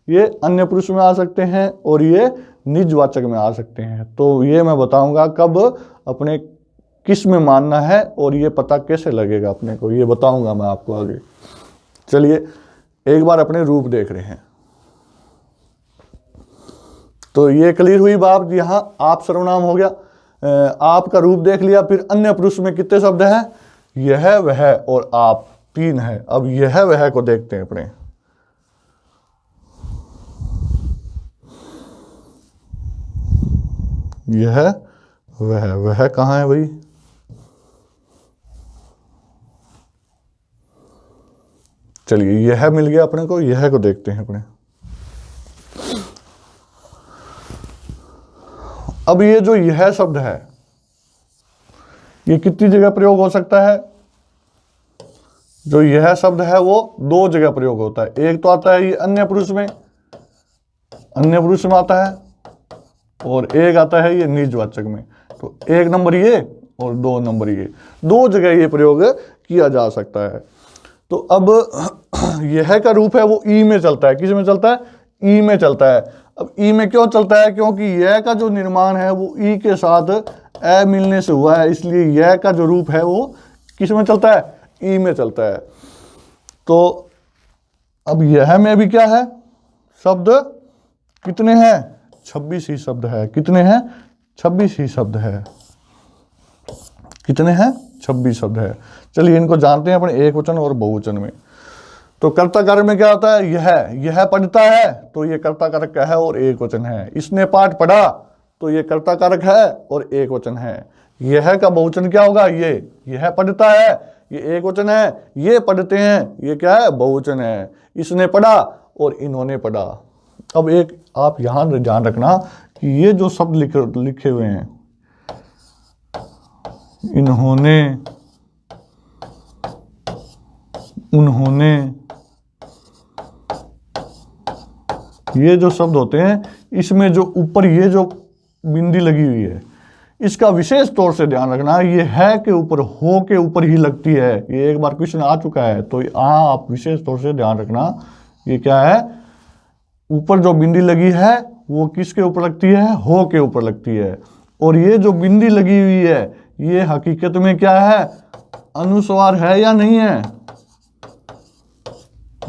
[SPEAKER 1] ये अन्य पुरुष में आ सकते हैं, और ये निजवाचक में आ सकते हैं। तो ये मैं बताऊंगा कब अपने किस में मानना है और ये पता कैसे लगेगा अपने को, ये बताऊंगा मैं आपको आगे। चलिए एक बार अपने रूप देख रहे हैं। तो ये क्लियर हुई बात। यहाँ आप सर्वनाम हो गया, आपका रूप देख लिया। फिर अन्य पुरुष में कितने शब्द हैं? यह, वह और आप, 3 है। अब यह वह को देखते हैं अपने। यह वह कहाँ है भाई? चलिए यह मिल गया अपने को, यह को देखते हैं अपने। अब ये जो यह शब्द है ये कितनी जगह प्रयोग हो सकता है? जो यह शब्द है वो 2 जगह प्रयोग होता है। एक तो आता है ये अन्य पुरुष में, अन्य पुरुष में आता है, और एक आता है ये निजवाचक में। तो 1 नंबर ये और 2 नंबर ये, 2 जगह ये प्रयोग किया जा सकता है। तो अब यह का रूप है वो ई में चलता है। किस में चलता है? ई में चलता है। अब ई में क्यों चलता है? क्योंकि यह का जो निर्माण है वो ई के साथ ए मिलने से हुआ है, इसलिए यह का जो रूप है वो किस में चलता है? ई में चलता है। तो अब यह में भी क्या है? शब्द कितने हैं? 26 ही शब्द है। कितने हैं? 26 ही शब्द है। कितने हैं? 26 शब्द है। चलिए इनको जानते हैं अपने एक वचन और बहुवचन में। तो कर्ता कारक में क्या होता है? यह पढ़ता है, तो ये कर्ता कारक का है और एक वचन है। इसने पाठ पढ़ा, तो ये कर्ता कारक है और एक वचन है। यह का बहुवचन क्या होगा? यह पढ़ता है, ये एक वचन है। ये पढ़ते हैं, ये क्या है? बहुवचन है। इसने पढ़ा और इन्होंने पढ़ा। अब एक आप यहां ध्यान रखना कि ये जो शब्द लिखे हुए हैं, इन्होंने, उन्होंने, ये जो शब्द होते हैं इसमें जो ऊपर ये जो बिंदी लगी हुई है इसका विशेष तौर से ध्यान रखना। ये है के ऊपर, हो के ऊपर ही लगती है। ये एक बार क्वेश्चन आ चुका है, तो आप विशेष तौर से ध्यान रखना। ये क्या है? ऊपर जो बिंदी लगी है वो किसके ऊपर लगती है? हो के ऊपर लगती है। और ये जो बिंदी लगी हुई है ये हकीकत में क्या है? अनुस्वार है या नहीं है?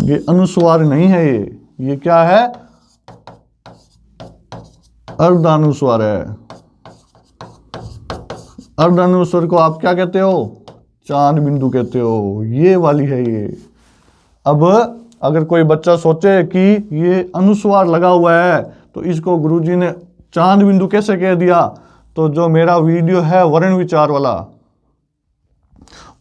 [SPEAKER 1] ये अनुस्वार नहीं है। ये क्या है? अर्धानुस्वार है। अर्धानुस्वार को आप क्या कहते हो? चांद बिंदु कहते हो। ये वाली है ये। अब अगर कोई बच्चा सोचे कि ये अनुस्वार लगा हुआ है तो इसको गुरुजी ने चांद बिंदु कैसे कह दिया, तो जो मेरा वीडियो है वर्ण विचार वाला,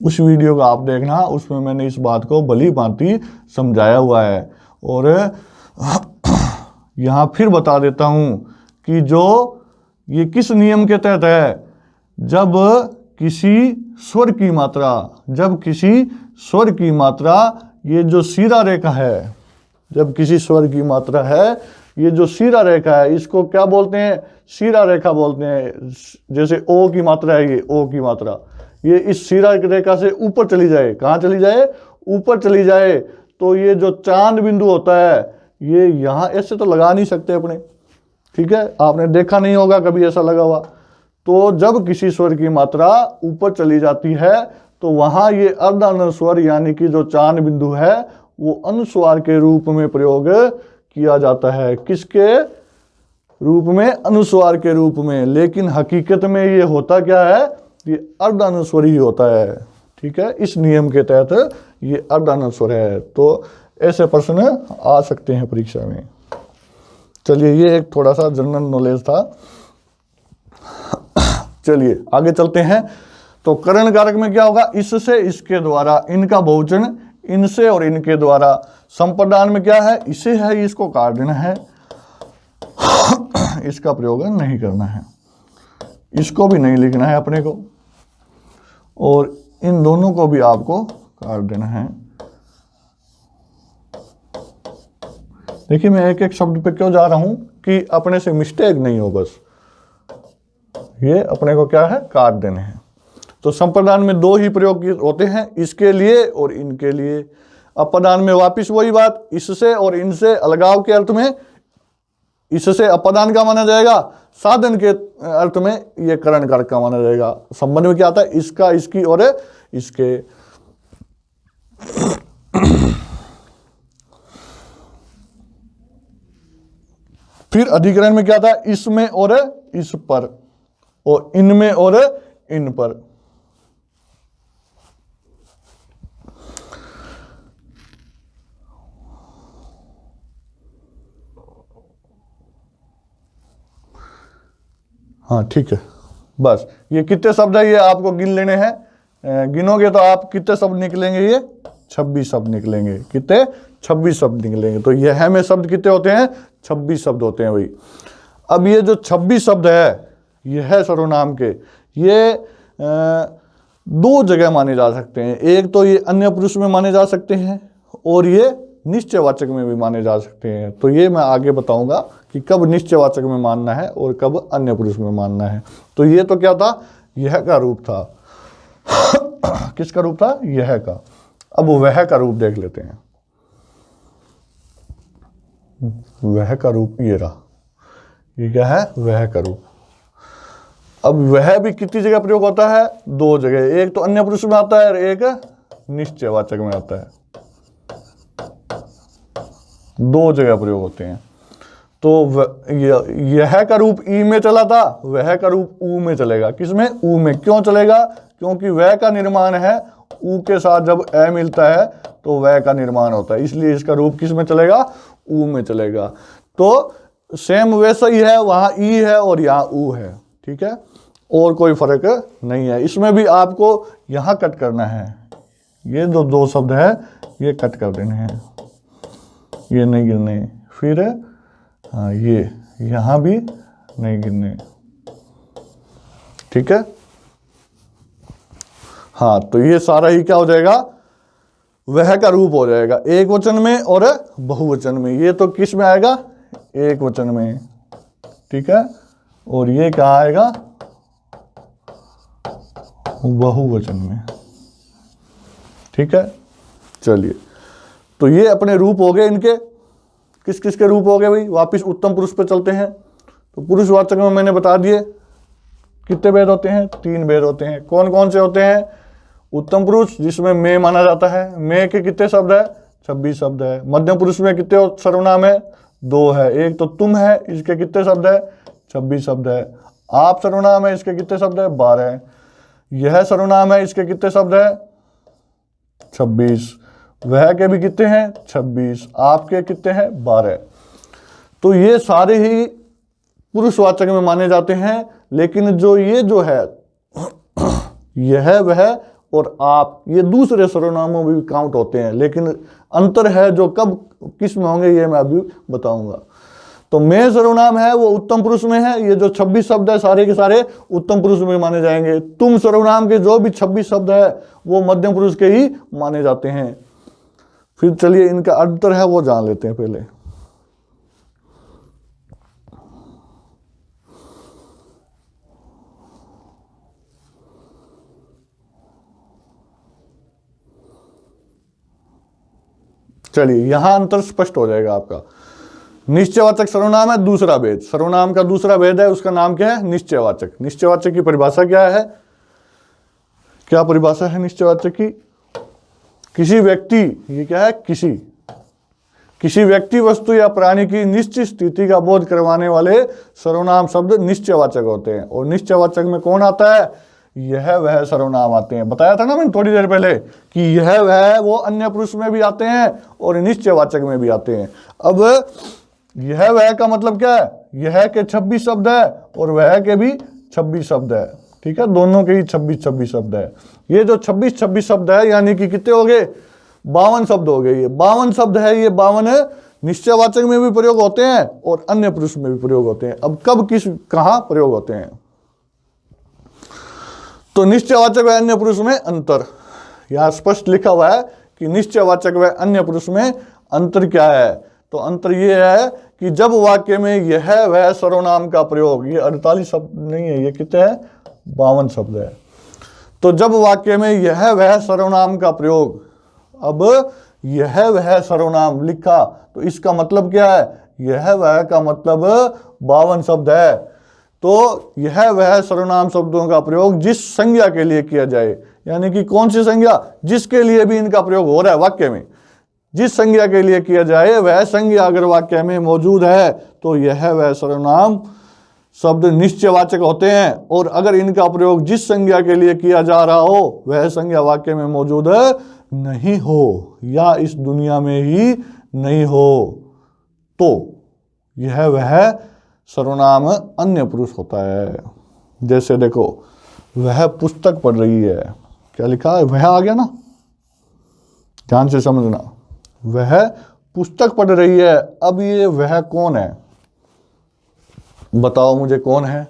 [SPEAKER 1] उस वीडियो को आप देखना, उसमें मैंने इस बात को भली भांति समझाया हुआ है। और यहाँ फिर बता देता हूँ कि जो ये किस नियम के तहत है? जब किसी स्वर की मात्रा, जब किसी स्वर की मात्रा, ये जो सीधा रेखा है, जब किसी स्वर की मात्रा है, ये जो सीधा रेखा है इसको क्या बोलते हैं? सीधा रेखा बोलते हैं। जैसे ओ की मात्रा है, ये ओ की मात्रा, ये इस सीधा रेखा से ऊपर चली जाए। कहाँ चली जाए? ऊपर चली जाए। तो ये जो चांद बिंदु होता है ये यहाँ ऐसे तो लगा नहीं सकते अपने, ठीक है? आपने देखा नहीं होगा कभी ऐसा लगा हुआ। तो जब किसी स्वर की मात्रा ऊपर चली जाती है तो वहां ये अर्धानुस्वार यानी कि जो चांद बिंदु है वो अनुस्वार के रूप में प्रयोग किया जाता है। किसके रूप में? अनुस्वार के रूप में। लेकिन हकीकत में ये होता क्या है? ये अर्धानुस्वार ही होता है, ठीक है? इस नियम के तहत ये अर्धानुस्वार है। तो ऐसे प्रश्न आ सकते हैं परीक्षा में। चलिए ये एक थोड़ा सा जनरल नॉलेज था। चलिए आगे चलते हैं। तो करण कारक में क्या होगा? इससे, इसके द्वारा, इनका बहुवचन इनसे और इनके द्वारा। संप्रदान में क्या है? इसे है, इसको काट देना है, इसका प्रयोग नहीं करना है, इसको भी नहीं लिखना है अपने को, और इन दोनों को भी आपको काट देना है। देखिए मैं एक एक शब्द पे क्यों जा रहा हूं कि अपने से मिस्टेक नहीं हो। बस ये अपने को क्या है, काट देने हैं। तो संप्रदान में दो ही प्रयोग होते हैं, इसके लिए और इनके लिए। अपदान में वापिस वही बात, इससे और इनसे अलगाव के अर्थ में इससे अपदान का माना जाएगा, साधन के अर्थ में ये करण कारक का माना जाएगा। संबंध में क्या आता है, इसका, इसकी और इसके। फिर अधिकरण में क्या था, इसमें और इस पर, और इनमें और इन पर। हाँ ठीक है, बस ये कितने शब्द है ये आपको गिन लेने हैं। गिनोगे तो आप कितने शब्द निकलेंगे, ये 26 शब्द निकलेंगे। कितने, 26 शब्द निकलेंगे। तो यह में शब्द कितने होते हैं, 26 शब्द होते हैं भाई। अब ये जो 26 शब्द है, यह है सर्वनाम के, ये दो जगह माने जा सकते हैं। एक तो ये अन्य पुरुष में माने जा सकते हैं, और ये निश्चयवाचक में भी माने जा सकते हैं। तो ये मैं आगे बताऊंगा कि कब निश्चयवाचक में मानना है और कब अन्य पुरुष में मानना है। तो ये तो क्या था, यह का रूप था। किसका रूप था, यह का। अब वह का रूप देख लेते हैं। वह का रूप ये रहा, ये क्या है, वह का रूप। अब वह भी कितनी जगह प्रयोग होता है, दो जगह। एक तो अन्य पुरुष में आता है और एक निश्चयवाचक में आता है। दो जगह प्रयोग होते हैं। तो यह का रूप ई में चला था, वह का रूप ऊ में चलेगा। किसमें, ऊ में। क्यों चलेगा, क्योंकि वह का निर्माण है ऊ के साथ, जब ए मिलता है तो वह का निर्माण होता है, इसलिए इसका रूप किस में चलेगा, ऊ में चलेगा। तो सेम वैसा ही है, वहां ई है और यहाँ ऊ है, ठीक है, और कोई फर्क नहीं है। इसमें भी आपको यहां कट करना है, ये दो शब्द है ये कट कर देने हैं, ये नहीं गिरने। फिर हाँ, ये यहां भी नहीं गिरने, ठीक है। हाँ, तो ये सारा ही क्या हो जाएगा, वह का रूप हो जाएगा, एक वचन में और बहुवचन में। ये तो किस में आएगा, एक वचन में, ठीक है, और ये क्या आएगा, बहुवचन में, ठीक है। चलिए, तो ये अपने रूप हो गए इनके। किस किस के रूप हो गए भाई, वापिस उत्तम पुरुष पे चलते हैं। तो पुरुषवाचक में मैंने बता दिए कितने भेद होते हैं, 3 भेद होते हैं। कौन कौन से होते हैं, उत्तम पुरुष जिसमें मैं माना जाता है, मैं के कितने शब्द है, 26 शब्द है। मध्यम पुरुष में कितने सर्वनाम है, 2 है। एक तो तुम है, इसके कितने शब्द है, 26 शब्द है। आप सर्वनाम है, इसके कितने शब्द है, 12। यह सर्वनाम है, इसके कितने शब्द है, 26। वह के भी कितने हैं, 26। आपके कितने हैं, 12। तो ये सारे ही पुरुषवाचक में माने जाते हैं। लेकिन जो है यह, वह और आप, ये दूसरे सर्वनामों में भी काउंट होते हैं। लेकिन अंतर है जो कब किस में होंगे ये मैं अभी बताऊंगा। तो मैं सर्वनाम है वो उत्तम पुरुष में है, ये जो 26 शब्द है सारे के सारे उत्तम पुरुष में माने जाएंगे। तुम सर्वनाम के जो भी 26 शब्द है वो मध्यम पुरुष के ही माने जाते हैं। फिर चलिए इनका अंतर है वो जान लेते हैं पहले। चलिए यहां अंतर स्पष्ट हो जाएगा आपका। निश्चयवाचक सर्वनाम है दूसरा भेद, सर्वनाम का दूसरा भेद है, उसका नाम क्या है, निश्चयवाचक। निश्चयवाचक की परिभाषा क्या है, क्या परिभाषा है निश्चयवाचक की, किसी व्यक्ति, ये क्या है, किसी व्यक्ति, वस्तु या प्राणी की निश्चित स्थिति का बोध करवाने वाले सर्वनाम शब्द निश्चयवाचक होते हैं। और निश्चयवाचक में कौन आता है, यह वह सर्वनाम आते हैं। बताया था ना मैंने थोड़ी देर पहले कि यह वह वो अन्य पुरुष में भी आते हैं और निश्चयवाचक में भी आते हैं। अब यह वह का मतलब क्या है, यह के 26 शब्द है और वह के भी 26 शब्द है, ठीक है, दोनों के ही 26 शब्द है। ये जो 26 शब्द है यानी कि कितने हो गए, 52 शब्द हो गए। ये 52 शब्द है, ये 52 निश्चयवाचक में भी प्रयोग होते हैं और अन्य पुरुष में भी प्रयोग होते हैं। अब कब किस कहां प्रयोग होते हैं, तो निश्चयवाचक व अन्य पुरुष में अंतर यहां स्पष्ट लिखा हुआ है कि निश्चयवाचक व अन्य पुरुष में अंतर क्या है। तो अंतर ये है कि जब वाक्य में यह वह सर्वनाम का प्रयोग, ये 48 शब्द नहीं है, ये कितने है, 52 शब्द है। तो जब वाक्य में यह वह सर्वनाम का प्रयोग, अब यह वह सर्वनाम लिखा तो इसका मतलब क्या है, यह वह का मतलब 52 शब्द है। तो यह वह सर्वनाम शब्दों का प्रयोग जिस संज्ञा के लिए किया जाए, यानी कि कौन सी संज्ञा, जिसके लिए भी इनका प्रयोग हो रहा है वाक्य में, जिस संज्ञा के लिए किया जाए वह संज्ञा अगर वाक्य में मौजूद है तो यह वह सर्वनाम शब्द निश्चयवाचक होते हैं। और अगर इनका प्रयोग जिस संज्ञा के लिए किया जा रहा हो वह संज्ञा वाक्य में मौजूद नहीं हो या इस दुनिया में ही नहीं हो तो यह वह सर्वनाम अन्य पुरुष होता है। जैसे देखो, वह पुस्तक पढ़ रही है, क्या लिखा है, वह आ गया ना, ध्यान से समझना, वह पुस्तक पढ़ रही है। अब ये वह कौन है, बताओ मुझे कौन है,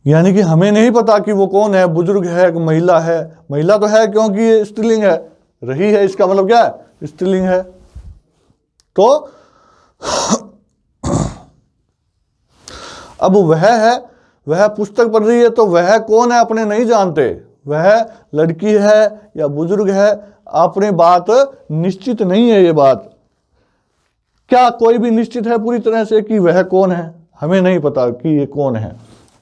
[SPEAKER 1] यानी कि हमें नहीं पता कि वो कौन है, बुजुर्ग है, महिला है। महिला तो है क्योंकि ये स्त्रीलिंग है, रही है इसका मतलब क्या है, स्त्रीलिंग है। तो अब वह है, वह पुस्तक पढ़ रही है, तो वह कौन है अपने नहीं जानते, वह लड़की है या बुजुर्ग है, अपनी बात निश्चित नहीं है। ये बात क्या कोई भी निश्चित है पूरी तरह से कि वह कौन है, हमें नहीं पता कि ये कौन है,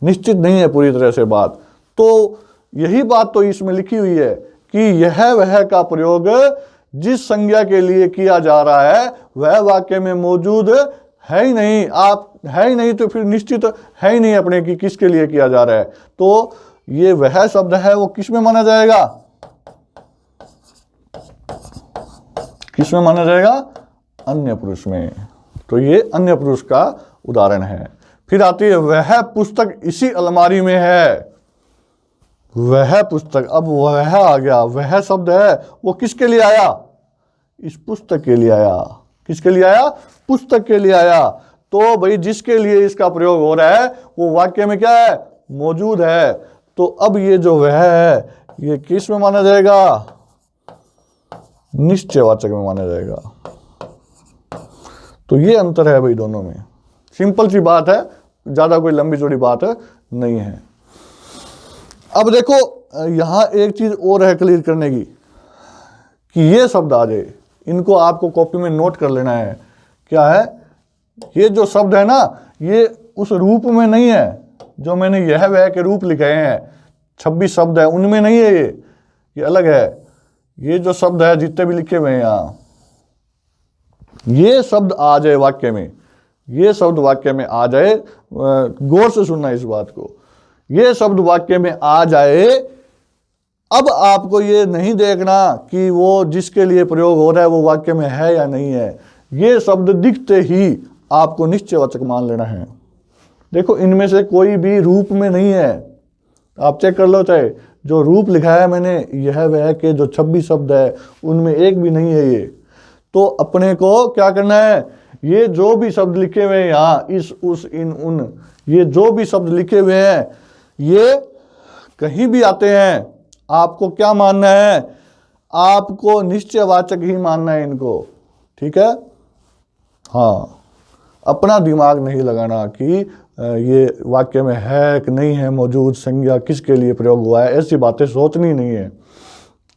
[SPEAKER 1] निश्चित नहीं है पूरी तरह से बात। तो यही बात तो इसमें लिखी हुई है कि यह वह का प्रयोग जिस संज्ञा के लिए किया जा रहा है वह वाक्य में मौजूद है ही नहीं। आप है ही नहीं तो फिर निश्चित है ही नहीं अपने कि किसके लिए किया जा रहा है। तो ये वह शब्द है वो किस में माना जाएगा, किस में माना जाएगा, अन्य पुरुष में। तो ये अन्य पुरुष का उदाहरण है। फिर आती है वह पुस्तक इसी अलमारी में है, वह पुस्तक, अब वह आ गया, वह शब्द है वो किसके लिए आया, इस पुस्तक के लिए आया। किसके लिए आया, पुस्तक के लिए आया। तो भाई जिसके लिए इसका प्रयोग हो रहा है वो वाक्य में क्या है, मौजूद है। तो अब ये जो वह है ये किस में माना जाएगा, निश्चयवाचक में माना जाएगा। तो ये अंतर है भाई दोनों में, सिंपल सी बात है, ज्यादा कोई लंबी चौड़ी बात नहीं है। अब देखो यहां एक चीज और है क्लियर करने की कि ये शब्द आ जाए, इनको आपको कॉपी में नोट कर लेना है। क्या है, ये जो शब्द है ना ये उस रूप में नहीं है जो मैंने यह वह के रूप लिखे हैं, 26 शब्द है उनमें नहीं है, ये अलग है। ये जो शब्द है जितने भी लिखे हुए हैं यहाँ, ये शब्द आ जाए वाक्य में, ये शब्द वाक्य में आ जाए, गौर से सुनना इस बात को, ये शब्द वाक्य में आ जाए। अब आपको ये नहीं देखना कि वो जिसके लिए प्रयोग हो रहा है वो वाक्य में है या नहीं है, ये शब्द दिखते ही आपको निश्चयवाचक मान लेना है। देखो इनमें से कोई भी रूप में नहीं है, आप चेक कर लो, चाहे जो रूप लिखा है मैंने यह वह के जो 26 शब्द है उनमें एक भी नहीं है ये। तो अपने को क्या करना है, ये जो भी शब्द लिखे हुए हैं यहाँ, इस उस इन उन, ये जो भी शब्द लिखे हुए हैं ये कहीं भी आते हैं, आपको क्या मानना है, आपको निश्चयवाचक ही मानना है इनको, ठीक है। हाँ, अपना दिमाग नहीं लगाना कि ये वाक्य में है कि नहीं है मौजूद, संज्ञा किसके लिए प्रयोग हुआ है, ऐसी बातें सोचनी नहीं है,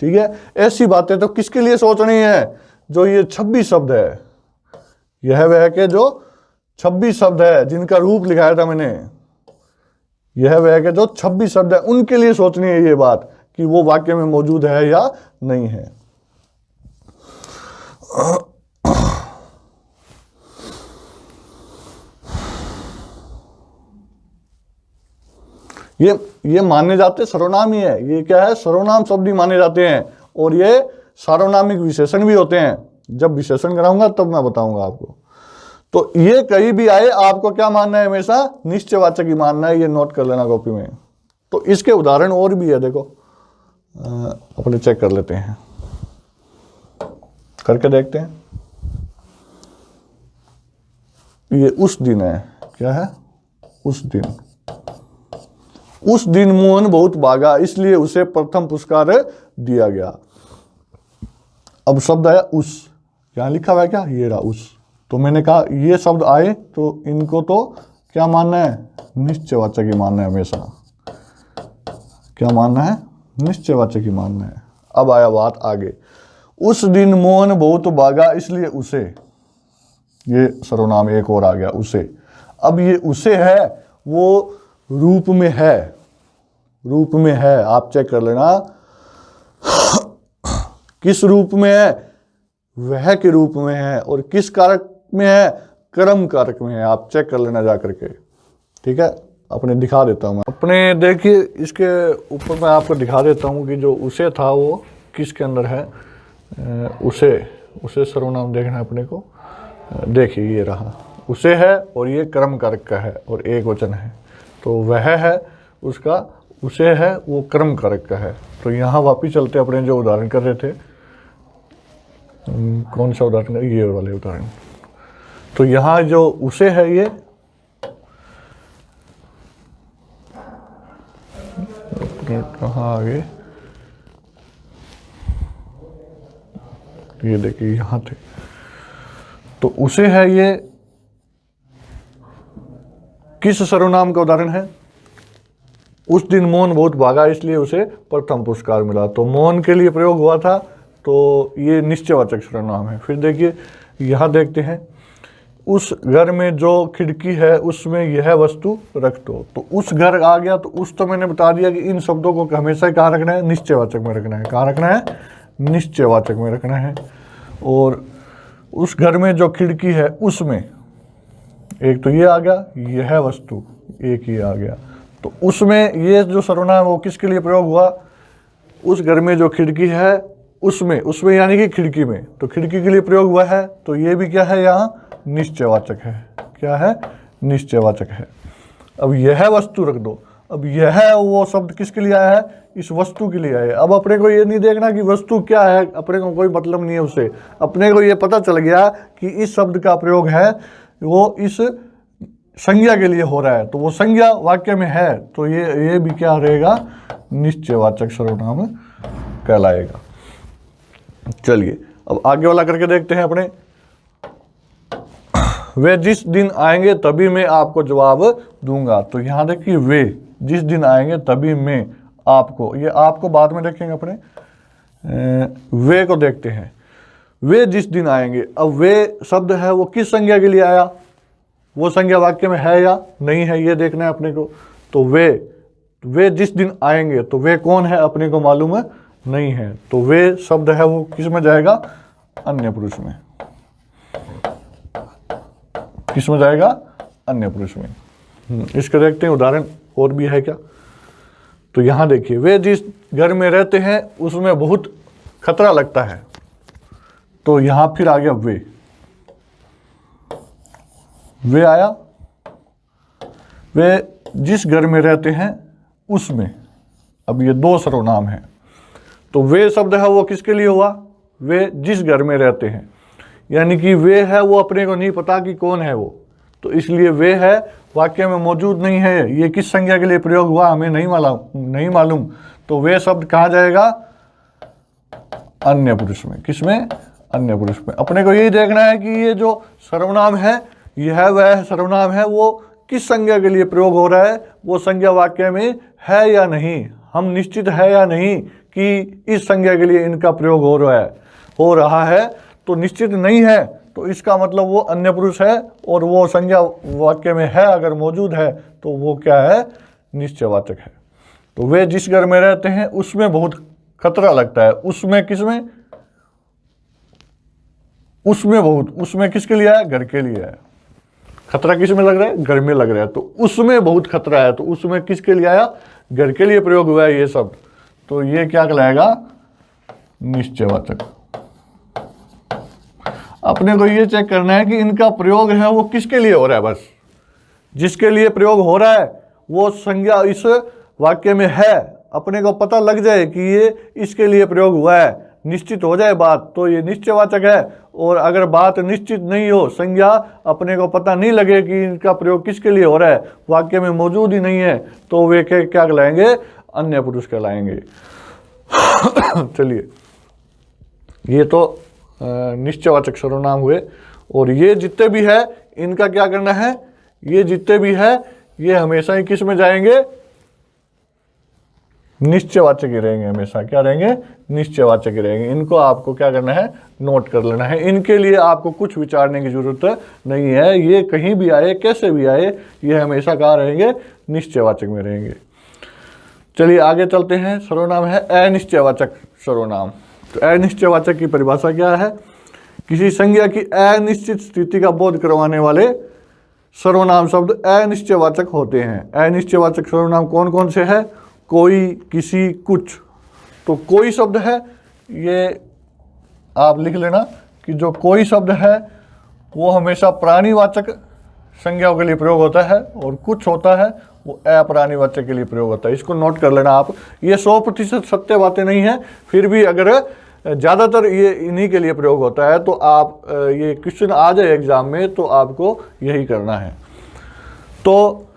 [SPEAKER 1] ठीक है। ऐसी बातें तो किसके लिए सोचनी है, जो ये 26 शब्द है, यह वह के जो 26 शब्द है जिनका रूप लिखाया था मैंने, यह वह के जो 26 शब्द है उनके लिए सोचनी है ये बात कि वो वाक्य में मौजूद है या नहीं है। ये माने जाते सर्वनाम ही है, ये क्या है, सर्वनाम शब्द ही माने जाते हैं, और ये सार्वनामिक विशेषण भी होते हैं। जब विशेषण कराऊंगा तब मैं बताऊंगा आपको। तो ये कहीं भी आए आपको क्या मानना है, हमेशा निश्चयवाचक ही मानना है, ये नोट कर लेना कॉपी में। तो इसके उदाहरण और भी है, देखो अपने चेक कर लेते हैं, करके देखते हैं। ये उस दिन है, क्या है, उस दिन, उस दिन मोहन बहुत भागा इसलिए उसे प्रथम पुरस्कार दिया गया। अब शब्द आया उस, यहाँ लिखा हुआ है क्या, ये रहा उस। तो मैंने कहा ये शब्द आए तो इनको तो क्या मानना है, निश्चयवाचक ही मानना है हमेशा। क्या मानना है, निश्चयवाचक ही मानना है। अब आया बात आगे, उस दिन मोहन बहुत भागा इसलिए उसे, ये सर्वनाम एक और आ गया उसे। अब ये उसे है वो रूप में है, रूप में है, आप चेक कर लेना किस रूप में है, वह के रूप में है, और किस कारक में है, कर्म कारक में है। आप चेक कर लेना जा करके, ठीक है। अपने दिखा देता हूँ मैं, अपने देखिए इसके ऊपर मैं आपको दिखा देता हूँ कि जो उसे था वो किसके अंदर है। उसे सर्वनाम देखना है अपने को। देखिए ये रहा उसे है, और ये कर्म कारक का है और एक वचन है, तो वह है उसका, उसे है वो कर्म कारक का है। तो यहाँ वापिस चलते अपने जो उदाहरण कर रहे थे, कौन सा उदाहरण, ये वाले उदाहरण। तो यहाँ जो उसे है ये कहाँ आगे, ये देखिए यहाँ थे। तो उसे है ये किस सर्वनाम का उदाहरण है, उस दिन मोहन बहुत भागा इसलिए उसे प्रथम पुरस्कार मिला। तो मोहन के लिए प्रयोग हुआ था, तो ये निश्चयवाचक सर्वनाम है। फिर देखिए यहाँ देखते हैं, उस घर में जो खिड़की है उसमें यह वस्तु रख दो। तो उस घर आ गया, तो उस तो मैंने बता दिया कि इन शब्दों को हमेशा कहाँ रखना है, निश्चयवाचक में रखना है। कहाँ रखना है, निश्चयवाचक में रखना है। और उस घर में जो खिड़की है उसमें, एक तो ये आ गया, यह वस्तु एक ही आ गया। तो उसमें ये जो सर्वनाम है वो किसके लिए प्रयोग हुआ, उस घर में जो खिड़की है उसमें यानी कि खिड़की में, तो खिड़की के लिए प्रयोग हुआ है। तो ये भी क्या है, यहाँ निश्चयवाचक है। क्या है, निश्चयवाचक है। अब यह वस्तु रख दो। अब यह वो शब्द किसके लिए आया है, इस वस्तु के लिए आया है। अब अपने को ये नहीं देखना कि वस्तु क्या है, अपने को कोई मतलब नहीं है उससे। अपने को ये पता चल गया कि इस शब्द का प्रयोग है वो इस संज्ञा के लिए हो रहा है, तो वो संज्ञा वाक्य में है, तो ये भी क्या रहेगा, निश्चयवाचक सर्वनाम कहलाएगा। चलिए अब आगे वाला करके देखते हैं अपने। वे जिस दिन आएंगे तभी मैं आपको जवाब दूंगा। तो यहाँ देखिए, वे जिस दिन आएंगे तभी मैं आपको, ये आपको बाद में देखेंगे अपने। वे को देखते हैं, वे जिस दिन आएंगे। अब वे शब्द है वो किस संज्ञा के लिए आया, वो संज्ञा वाक्य में है या नहीं है, ये देखना है अपने को। तो वे जिस दिन आएंगे, तो वे कौन है अपने को मालूम है नहीं है, तो वे शब्द है वो किस में जाएगा, अन्य पुरुष में। किस में जाएगा, अन्य पुरुष में। इसके देखते हैं उदाहरण और भी है क्या। तो यहां देखिए, वे जिस घर में रहते हैं उसमें बहुत खतरा लगता है। तो यहां फिर आ गया वे आया, वे जिस घर में रहते हैं उसमें। अब ये दो सर्वनाम है, तो वे शब्द है वो किसके लिए हुआ, वे जिस घर में रहते हैं, यानी कि वे है वो अपने को नहीं पता कि कौन है वो, तो इसलिए वे है वाक्य में मौजूद नहीं है। ये किस संज्ञा के लिए प्रयोग हुआ हमें नहीं मालूम। तो वे शब्द कहाँ जाएगा, अन्य पुरुष में। किसमें, अन्य पुरुष में। अपने को यही देखना है कि ये जो सर्वनाम है, यह वह सर्वनाम है वो किस संज्ञा के लिए प्रयोग हो रहा है, वो संज्ञा वाक्य में है या नहीं, हम निश्चित है या नहीं कि इस संज्ञा के लिए इनका प्रयोग हो रहा है। तो निश्चित नहीं है, तो इसका मतलब वो अन्य पुरुष है, और वो संज्ञा वाक्य में है अगर मौजूद है तो वो क्या है, निश्चयवाचक है। तो वे जिस घर में रहते हैं उसमें बहुत खतरा लगता है। उसमें किसमें, उसमें किसके लिए है, घर के लिए है। खतरा किस में लग रहा है, घर में लग रहा है, तो उसमें बहुत खतरा है, तो उसमें किसके लिए आया, घर के लिए प्रयोग हुआ है ये शब्द। तो ये क्या कहलाएगा, निश्चयवाचक। अपने को ये चेक करना है कि इनका प्रयोग है वो किसके लिए हो रहा है। बस जिसके लिए प्रयोग हो रहा है वो संज्ञा इस वाक्य में है, अपने को पता लग जाए कि ये इसके लिए प्रयोग हुआ है, निश्चित हो जाए बात, तो ये निश्चयवाचक है। और अगर बात निश्चित नहीं हो, संज्ञा अपने को पता नहीं लगे कि इनका प्रयोग किसके लिए हो रहा है, वाक्य में मौजूद ही नहीं है, तो वे क्या कहलाएंगे, अन्य पुरुष कहलाएंगे। चलिए, ये तो निश्चयवाचक सर्वनाम हुए। और ये जितने भी है इनका क्या करना है, ये जितने भी है ये हमेशा ही किस में जाएंगे, निश्चयवाचक ही रहेंगे, हमेशा क्या रहेंगे, निश्चयवाचक ही रहेंगे। इनको आपको क्या करना है, नोट कर लेना है। इनके लिए आपको कुछ विचारने की जरूरत नहीं है, ये कहीं भी आए कैसे भी आए ये हमेशा कहाँ रहेंगे, निश्चयवाचक में रहेंगे। चलिए आगे चलते हैं। सर्वनाम है अनिश्चयवाचक सर्वनाम। तो अनिश्चयवाचक की परिभाषा क्या है, किसी संज्ञा की अनिश्चित स्थिति का बोध करवाने वाले सर्वनाम शब्द अनिश्चयवाचक होते हैं। अनिश्चयवाचक सर्वनाम कौन कौन से हैं, कोई, किसी, कुछ। तो कोई शब्द है, ये आप लिख लेना कि जो कोई शब्द है वो हमेशा प्राणीवाचक संज्ञाओं के लिए प्रयोग होता है, और कुछ होता है वो अप्राणीवाचक के लिए प्रयोग होता है। इसको नोट कर लेना आप। ये 100% सत्य बातें नहीं है, फिर भी अगर ज़्यादातर ये इन्हीं के लिए प्रयोग होता है, तो आप ये क्वेश्चन आ जाए एग्जाम में तो आपको यही करना है। तो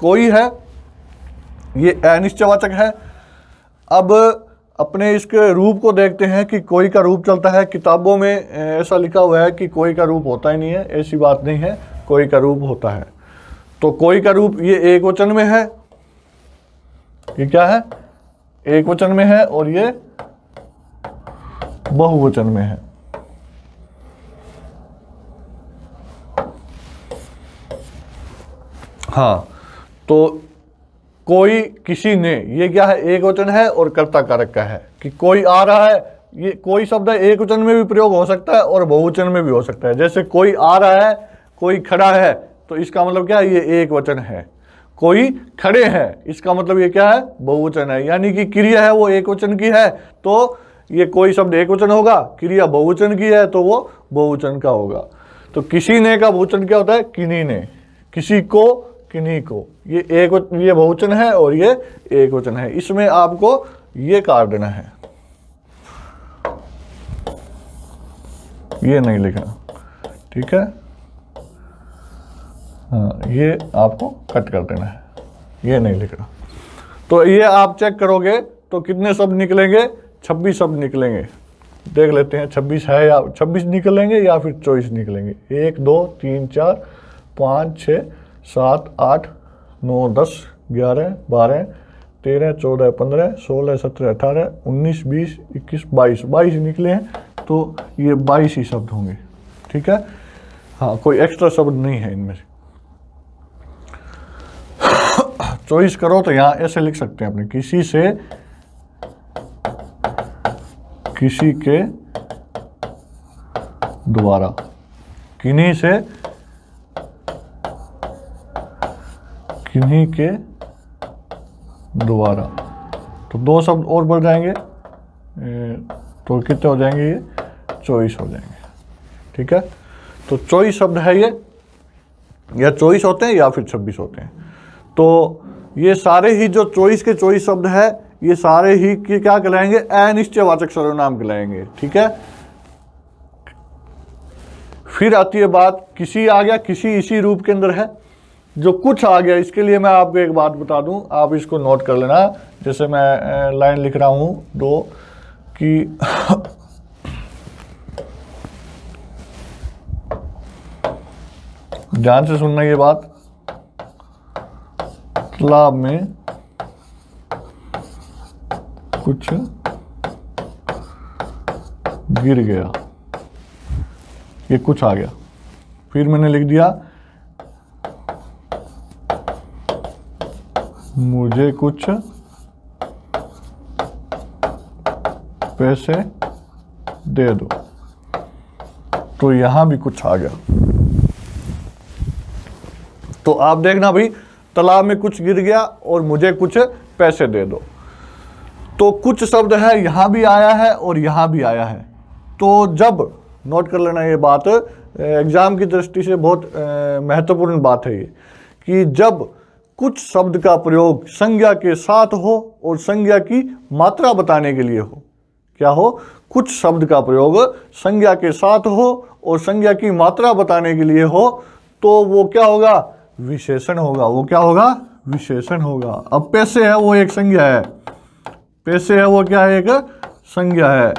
[SPEAKER 1] कोई है, ये अनिश्चयवाचक है। अब अपने इसके रूप को देखते हैं कि कोई का रूप चलता है। किताबों में ऐसा लिखा हुआ है कि कोई का रूप होता ही नहीं है, ऐसी बात नहीं है, कोई का रूप होता है। तो कोई का रूप ये एक वचन में है, ये क्या है, एक वचन में है, और ये बहुवचन में है। हाँ, तो कोई, किसी ने, ये क्या है, एक वचन है और कर्ता कारक का है। कि कोई आ रहा है, ये कोई शब्द है एक वचन में भी प्रयोग हो सकता है और बहुवचन में भी हो सकता है। जैसे कोई आ रहा है, कोई खड़ा है, तो इसका मतलब क्या है, ये एक वचन है। कोई खड़े हैं, इसका मतलब ये क्या है, बहुवचन है। यानी कि क्रिया है वो एक वचन की है, तो ये कोई शब्द एक वचन होगा, क्रिया बहुवचन की है तो वो बहुवचन का होगा। तो किसी ने का बहुवचन क्या होता है, किन्हीं ने, किसी को, किन्हीं को। ये ये बहुवचन है और ये एक वचन है। इसमें आपको ये काट देना है, ये नहीं लिखना, ठीक है। हाँ, ये आपको कट कर देना है, ये नहीं लिखना। तो ये आप चेक करोगे तो कितने शब्द निकलेंगे, 26 शब्द निकलेंगे। देख लेते हैं 26 है या 26 निकलेंगे या फिर 24 निकलेंगे। 1 2 3 4 5 6 7 8 9 10 11 12 13 14 15 16 17 18 19 20 21 22 निकले हैं। तो ये 22 ही शब्द होंगे, ठीक है। हाँ, कोई एक्स्ट्रा शब्द नहीं है इनमें से। चॉइस करो तो यहाँ ऐसे लिख सकते हैं अपने, किसी से, किसी के द्वारा, किन्हीं से, किन्हीं के द्वारा। तो 2 शब्द और बढ़ जाएंगे, तो कितने हो जाएंगे, ये 24 हो जाएंगे, ठीक है। तो 24 शब्द है ये, या 24 होते हैं या फिर 26 होते हैं। तो ये सारे ही जो 24 के 24 शब्द है, ये सारे ही क्या कहलाएंगे, अनिश्चयवाचक सर्वनाम कहलाएंगे, ठीक है। फिर आती है बात, किसी आ गया, किसी इसी रूप के अंदर है। जो कुछ आ गया, इसके लिए मैं आपको एक बात बता दूं, आप इसको नोट कर लेना। जैसे मैं लाइन लिख रहा हूं 2 कि ध्यान से सुनना ये बात, तालाब में कुछ गिर गया, ये कुछ आ गया। फिर मैंने लिख दिया मुझे कुछ पैसे दे दो, तो यहां भी कुछ आ गया। तो आप देखना भाई, तालाब में कुछ गिर गया और मुझे कुछ पैसे दे दो। तो कुछ शब्द है, यहां भी आया है और यहां भी आया है। तो जब, नोट कर लेना ये बात, एग्जाम की दृष्टि से बहुत महत्वपूर्ण बात है ये, कि जब कुछ शब्द का प्रयोग संज्ञा के साथ हो और संज्ञा की मात्रा बताने के लिए हो, क्या हो, कुछ शब्द का प्रयोग संज्ञा के साथ हो और संज्ञा की मात्रा बताने के लिए हो, तो वो क्या होगा, विशेषण होगा। वो क्या होगा, विशेषण होगा। अब पैसे है वो एक संज्ञा है, पैसे है वो क्या है, एक संज्ञा है।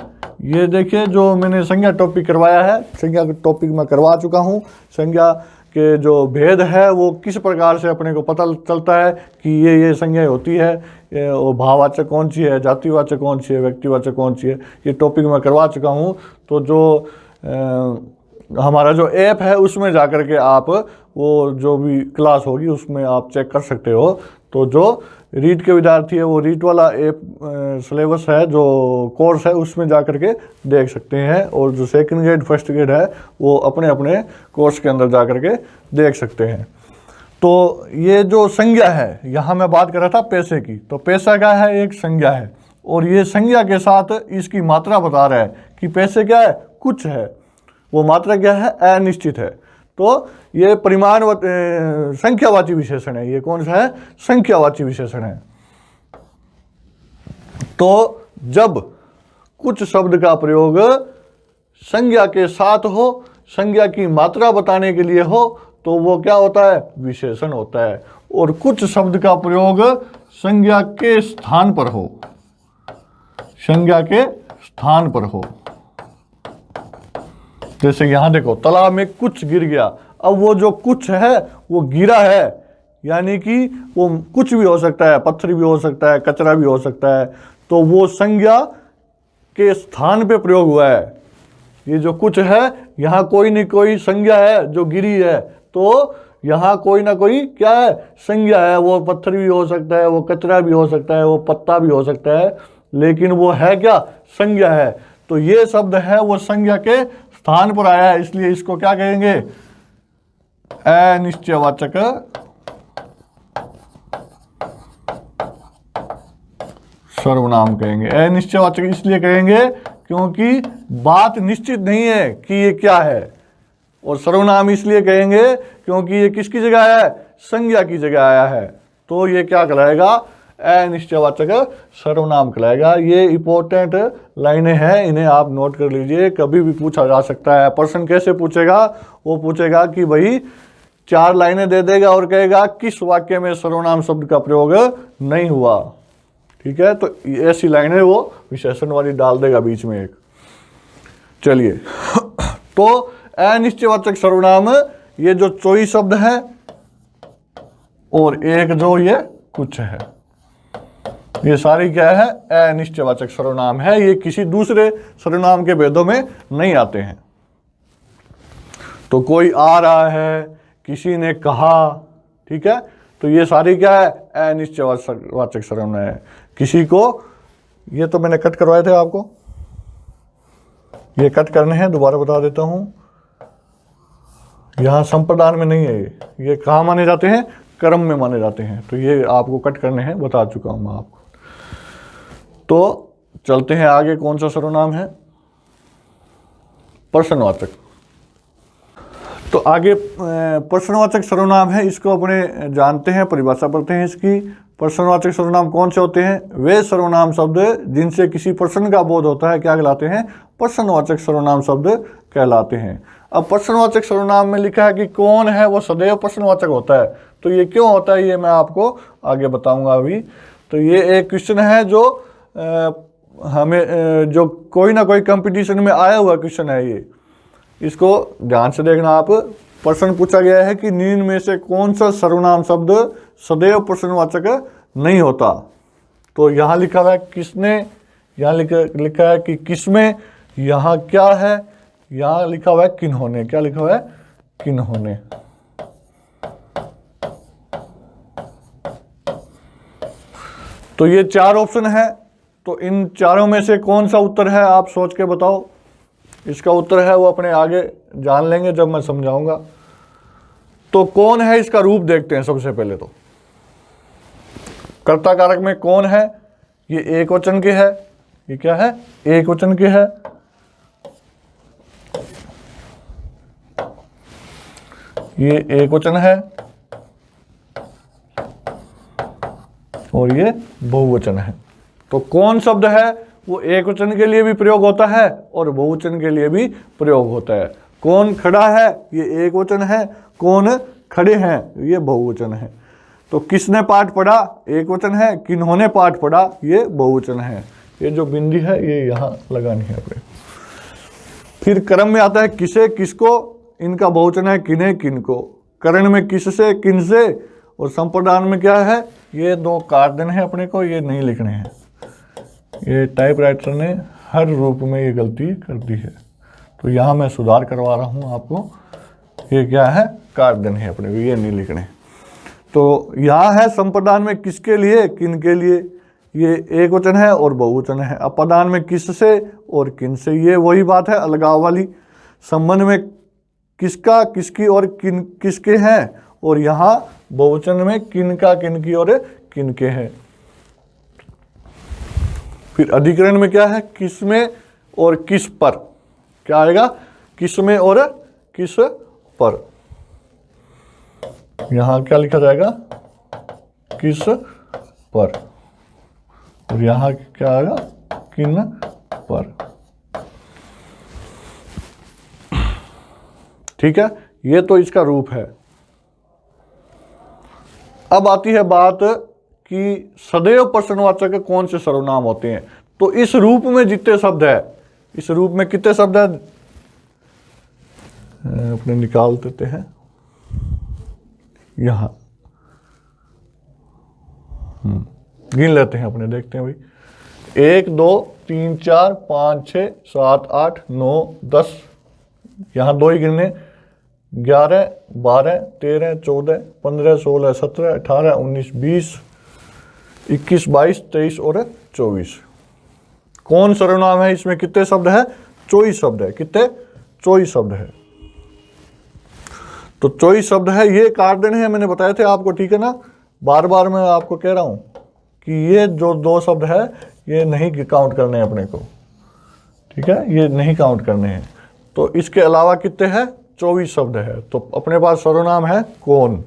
[SPEAKER 1] ये देखिए जो मैंने संज्ञा टॉपिक करवाया है, संज्ञा टॉपिक मैं करवा चुका हूँ। संज्ञा के जो भेद है वो किस प्रकार से अपने को पता चलता है कि ये संज्ञा होती है, वो भाववाचक कौन सी है, जातिवाचक कौन सी है, व्यक्तिवाचक कौन सी है, ये टॉपिक मैं करवा चुका हूँ। तो जो हमारा जो ऐप है उसमें जा कर के आप वो जो भी क्लास होगी उसमें आप चेक कर सकते हो। तो जो रीट के विद्यार्थी है वो रीट वाला ऐप सिलेबस है, जो कोर्स है, उसमें जा कर के देख सकते हैं। और जो सेकंड ग्रेड फर्स्ट ग्रेड है वो अपने अपने कोर्स के अंदर जा कर के देख सकते हैं। तो ये जो संज्ञा है, यहाँ मैं बात कर रहा था पैसे की, तो पैसा क्या है, एक संज्ञा है। और ये संज्ञा के साथ इसकी मात्रा बता रहा है कि पैसे क्या है, कुछ है, वो मात्रा क्या है, अनिश्चित है। तो ये परिमाण संख्यावाची विशेषण है। ये कौन सा है, संख्यावाची विशेषण है। तो जब कुछ शब्द का प्रयोग संज्ञा के साथ हो, संज्ञा की मात्रा बताने के लिए हो, तो वो क्या होता है, विशेषण होता है। और कुछ शब्द का प्रयोग संज्ञा के स्थान पर हो, संज्ञा के स्थान पर हो, जैसे यहां देखो तालाब में कुछ गिर गया। अब वो जो कुछ है वो गिरा है, यानी कि वो कुछ भी हो सकता है, पत्थर भी हो सकता है, कचरा भी हो सकता है। तो वो संज्ञा के स्थान पे प्रयोग हुआ है। ये जो कुछ है, यहाँ कोई न कोई संज्ञा है जो गिरी है, तो यहाँ कोई ना कोई क्या है, संज्ञा है। वो पत्थर भी हो सकता है, वो कचरा भी हो सकता है, वो पत्ता भी हो सकता है, लेकिन वो है क्या, संज्ञा है। तो ये शब्द है वो संज्ञा के स्थान पर आया है, इसलिए इसको क्या कहेंगे, अनिश्चयवाचक सर्वनाम कहेंगे। अनिश्चयवाचक इसलिए कहेंगे क्योंकि बात निश्चित नहीं है कि ये क्या है। और सर्वनाम इसलिए कहेंगे क्योंकि ये किसकी जगह है, संज्ञा की जगह आया है। तो ये क्या कहलाएगा, अनिश्चयवाचक सर्वनाम कहलाएगा। ये इंपॉर्टेंट लाइनें हैं, इन्हें आप नोट कर लीजिए, कभी भी पूछा जा सकता है। प्रश्न कैसे पूछेगा, वो पूछेगा कि भाई 4 लाइनें दे देगा और कहेगा किस वाक्य में सर्वनाम शब्द का प्रयोग नहीं हुआ, ठीक है। तो ऐसी लाइनें वो विशेषण वाली डाल देगा बीच में एक। चलिए तो अनिश्चयवाचक सर्वनाम ये जो चोई शब्द है और एक जो ये कुछ है, ये सारी क्या है, अनिश्चयवाचक सर्वनाम है। ये किसी दूसरे सर्वनाम के भेदों में नहीं आते हैं। तो कोई आ रहा है, किसी ने कहा, ठीक है, तो ये सारी क्या है, अनिश्चयवाचक सर्वनाम है। किसी को, ये तो मैंने कट करवाए थे आपको, ये कट करने हैं, दोबारा बता देता हूं। यहां संप्रदान में नहीं है, ये कहाँ माने जाते हैं, कर्म में माने जाते हैं। तो ये आपको कट करने हैं, बता चुका हूं मैं आपको। तो चलते हैं आगे, कौन सा सर्वनाम है, प्रश्नवाचक। तो आगे प्रश्नवाचक सर्वनाम है, इसको अपने जानते हैं, परिभाषा पढ़ते हैं इसकी। प्रश्नवाचक सर्वनाम कौन से होते हैं, वे सर्वनाम शब्द जिनसे किसी प्रश्न का बोध होता है क्या कहलाते हैं, प्रश्नवाचक सर्वनाम शब्द कहलाते हैं। अब प्रश्नवाचक सर्वनाम में लिखा है कि कौन है, वो सदैव प्रश्नवाचक होता है। तो ये क्यों होता है, ये मैं आपको आगे बताऊंगा अभी। तो ये एक क्वेश्चन है जो हमें जो कोई ना कोई कंपटीशन में आया हुआ क्वेश्चन है। ये इसको ध्यान से देखना आप। प्रश्न पूछा गया है कि निम्न में से कौन सा सर्वनाम शब्द सदैव प्रश्नवाचक नहीं होता। तो यहाँ लिखा हुआ है किसने, यहाँ लिखा है कि किसमें, यहाँ क्या है, यहाँ लिखा हुआ है किन्होंने, क्या लिखा हुआ है, किन्होंने। तो ये 4 ऑप्शन है। तो इन चारों में से कौन सा उत्तर है, आप सोच के बताओ। इसका उत्तर है वो अपने आगे जान लेंगे जब मैं समझाऊंगा। तो कौन है, इसका रूप देखते हैं सबसे पहले। तो कर्ता कारक में कौन है, ये एक वचन के है, ये क्या है, एक वचन के है। ये एक वचन है और ये बहुवचन है। तो कौन शब्द है वो एक वचन के लिए भी प्रयोग होता है और बहुवचन के लिए भी प्रयोग होता है। कौन खड़ा है, ये एक वचन है, कौन खड़े हैं, ये बहुवचन है। तो किसने पाठ पढ़ा, एक वचन है, किन्होंने पाठ पढ़ा, ये बहुवचन है। ये जो बिंदी है ये यहाँ लगानी है अपने। फिर कर्म में आता है किसे किसको, इनका बहुवचन है किन्हें किनको, करण में किससे किनसे, और संप्रदान में क्या है, ये दो कार्य है अपने को, ये नहीं लिखने हैं। ये टाइपराइटर ने हर रूप में ये गलती कर दी है, तो यहाँ मैं सुधार करवा रहा हूँ आपको। ये क्या है, कार्य है अपने को, ये नहीं लिखने। तो यहाँ है संप्रदान में किसके लिए किन के लिए, ये एक वचन है और बहुवचन है। अपदान में किससे और किनसे, ये वही बात है अलगाव वाली। संबंध में किसका किसकी और किन किसके हैं, और यहाँ बहुवचन में किनका किनकी और किनके हैं। फिर अधिकरण में क्या है, किसमें और किस पर, क्या आएगा, किसमें और किस पर। यहाँ क्या लिखा जाएगा, किस पर, और यहाँ क्या आएगा, किन पर। ठीक है, ये तो इसका रूप है। अब आती है बात कि सदैव प्रश्नवाचक कौन से सर्वनाम होते हैं। तो इस रूप में जितने शब्द है, इस रूप में कितने शब्द है, अपने निकाल देते हैं यहां, गिन लेते हैं अपने, देखते हैं भाई, 1 2 3 4 5 6 7 8 9 10, यहां 2 ही गिनने, 11 12 13 14 15 16 17 18 19 20 21 22 23 और 24। कौन सर्वनाम है, इसमें कितने शब्द है, 24 शब्द है। कितने, 24 शब्द है। तो 24 शब्द है, ये कार्य है, मैंने बताया थे आपको, ठीक है ना। बार बार मैं आपको कह रहा हूं कि ये जो 2 शब्द है ये नहीं काउंट करने हैं अपने को, ठीक है, ये नहीं काउंट करने हैं। तो इसके अलावा कितने हैं, 24 शब्द है। तो अपने पास सर्वनाम है कौन।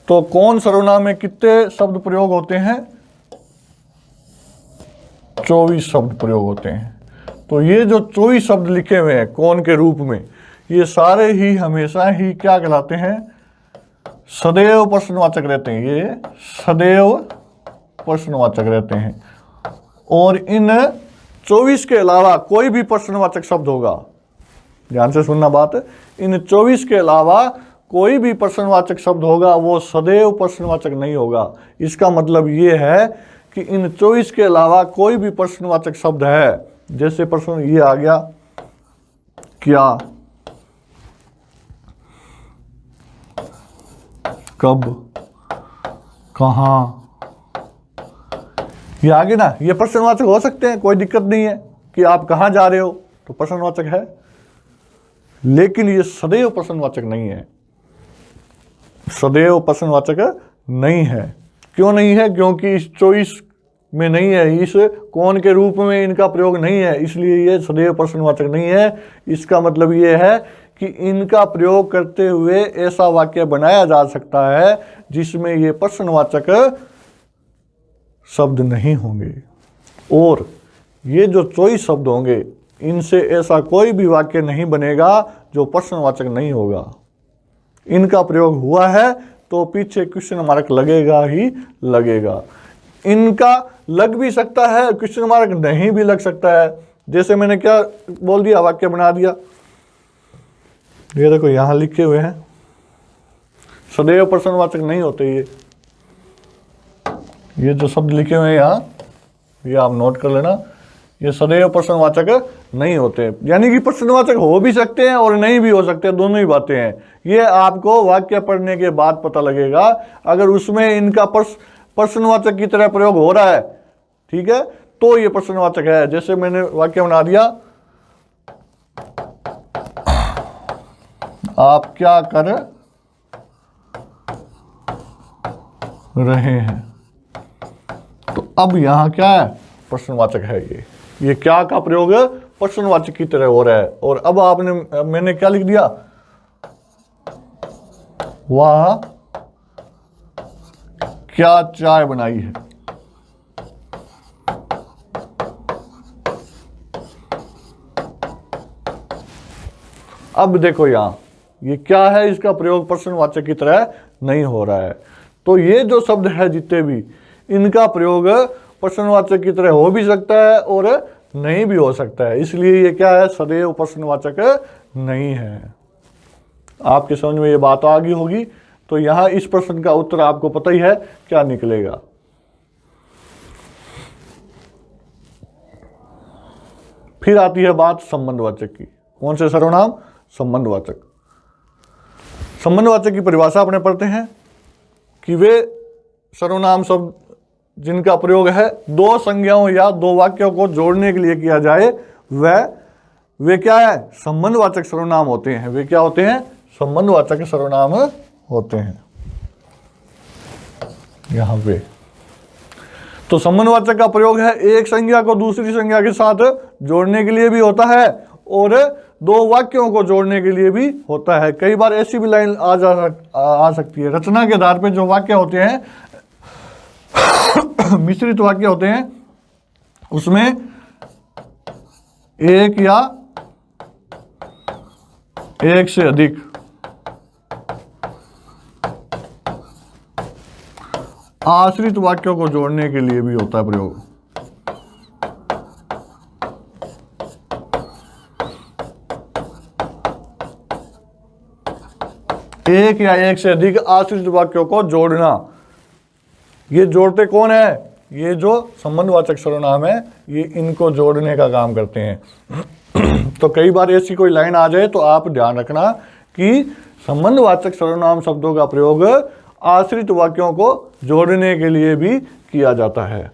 [SPEAKER 1] तो कौन सर्वनाम में कितने शब्द प्रयोग होते हैं, 24 शब्द प्रयोग होते हैं। तो ये जो 24 शब्द लिखे हुए हैं कौन के रूप में, ये सारे ही हमेशा ही क्या कहलाते हैं, सदैव प्रश्नवाचक रहते हैं। ये सदैव प्रश्नवाचक रहते हैं। और इन 24 के अलावा कोई भी प्रश्नवाचक शब्द होगा, ध्यान से सुनना बात, इन 24 के अलावा कोई भी प्रश्नवाचक शब्द होगा वो सदैव प्रश्नवाचक नहीं होगा। इसका मतलब ये है कि इन 24 के अलावा कोई भी प्रश्नवाचक शब्द है, जैसे प्रश्न ये आ गया, क्या, कब, कहां, ये आगे ना, ये प्रश्नवाचक हो सकते हैं, कोई दिक्कत नहीं है कि आप कहां जा रहे हो तो प्रश्नवाचक है, लेकिन ये सदैव प्रश्नवाचक नहीं है। सदैव प्रश्नवाचक नहीं है। क्यों नहीं है, क्योंकि इस 24 में नहीं है, इस कौन के रूप में इनका प्रयोग नहीं है, इसलिए ये सदैव प्रश्नवाचक नहीं है। इसका मतलब ये है कि इनका प्रयोग करते हुए ऐसा वाक्य बनाया जा सकता है जिसमें ये प्रश्नवाचक शब्द नहीं होंगे। और ये जो 24 शब्द होंगे इनसे ऐसा कोई भी वाक्य नहीं बनेगा जो प्रश्नवाचक नहीं होगा। इनका प्रयोग हुआ है तो पीछे क्वेश्चन मार्क लगेगा ही लगेगा। इनका लग भी सकता है, क्वेश्चन मार्क नहीं भी लग सकता है। जैसे मैंने क्या बोल दिया, वाक्य बना दिया, ये देखो यहां लिखे हुए हैं, सदैव प्रश्नवाचक नहीं होते। ये जो शब्द लिखे हुए हैं यहाँ, ये आप नोट कर लेना, ये सदैव प्रश्नवाचक नहीं होते। यानी कि प्रश्नवाचक हो भी सकते हैं और नहीं भी हो सकते, दोनों ही बातें हैं। ये आपको वाक्य पढ़ने के बाद पता लगेगा। अगर उसमें इनका प्रश्नवाचक की तरह प्रयोग हो रहा है, ठीक है, तो ये प्रश्नवाचक है। जैसे मैंने वाक्य बना दिया, आप क्या कर रहे हैं, तो अब यहां क्या है, प्रश्नवाचक है। ये क्या का प्रयोग प्रश्नवाचक की तरह हो रहा है। और अब मैंने क्या लिख दिया, वह क्या चाय बनाई है। अब देखो यहां, ये क्या है, इसका प्रयोग प्रश्नवाचक की तरह नहीं हो रहा है। तो ये जो शब्द है जितने भी, इनका प्रयोग प्रश्नवाचक की तरह हो भी सकता है और नहीं भी हो सकता है, इसलिए ये क्या है, सदैव प्रश्नवाचक नहीं है। आपके समझ में ये बात आ गई होगी। तो यहां इस प्रश्न का उत्तर आपको पता ही है क्या निकलेगा। फिर आती है बात संबंधवाचक की। कौन से सर्वनाम? संबंधवाचक। संबंधवाचक की परिभाषा अपने पढ़ते हैं कि वे सर्वनाम शब्द जिनका प्रयोग है दो संज्ञाओं या दो वाक्यों को जोड़ने के लिए किया जाए, वे क्या है? संबंधवाचक सर्वनाम होते हैं। वे क्या होते हैं? संबंधवाचक सर्वनाम होते हैं। यहां पे तो संबंधवाचक का प्रयोग है एक संज्ञा को दूसरी संज्ञा के साथ जोड़ने के लिए भी होता है और दो वाक्यों को जोड़ने के लिए भी होता है। कई बार ऐसी भी लाइन आ सकती है, रचना के आधार पे जो वाक्य होते हैं मिश्रित वाक्य होते हैं, उसमें एक या एक से अधिक आश्रित वाक्यों को जोड़ने के लिए भी होता है प्रयोग। एक या एक से अधिक आश्रित वाक्यों को जोड़ना। ये जोड़ते कौन है? ये जो संबंधवाचक सर्वनाम है, ये इनको जोड़ने का काम करते हैं। तो कई बार ऐसी कोई लाइन आ जाए तो आप ध्यान रखना कि संबंधवाचक सर्वनाम शब्दों का प्रयोग आश्रित वाक्यों को जोड़ने के लिए भी किया जाता है।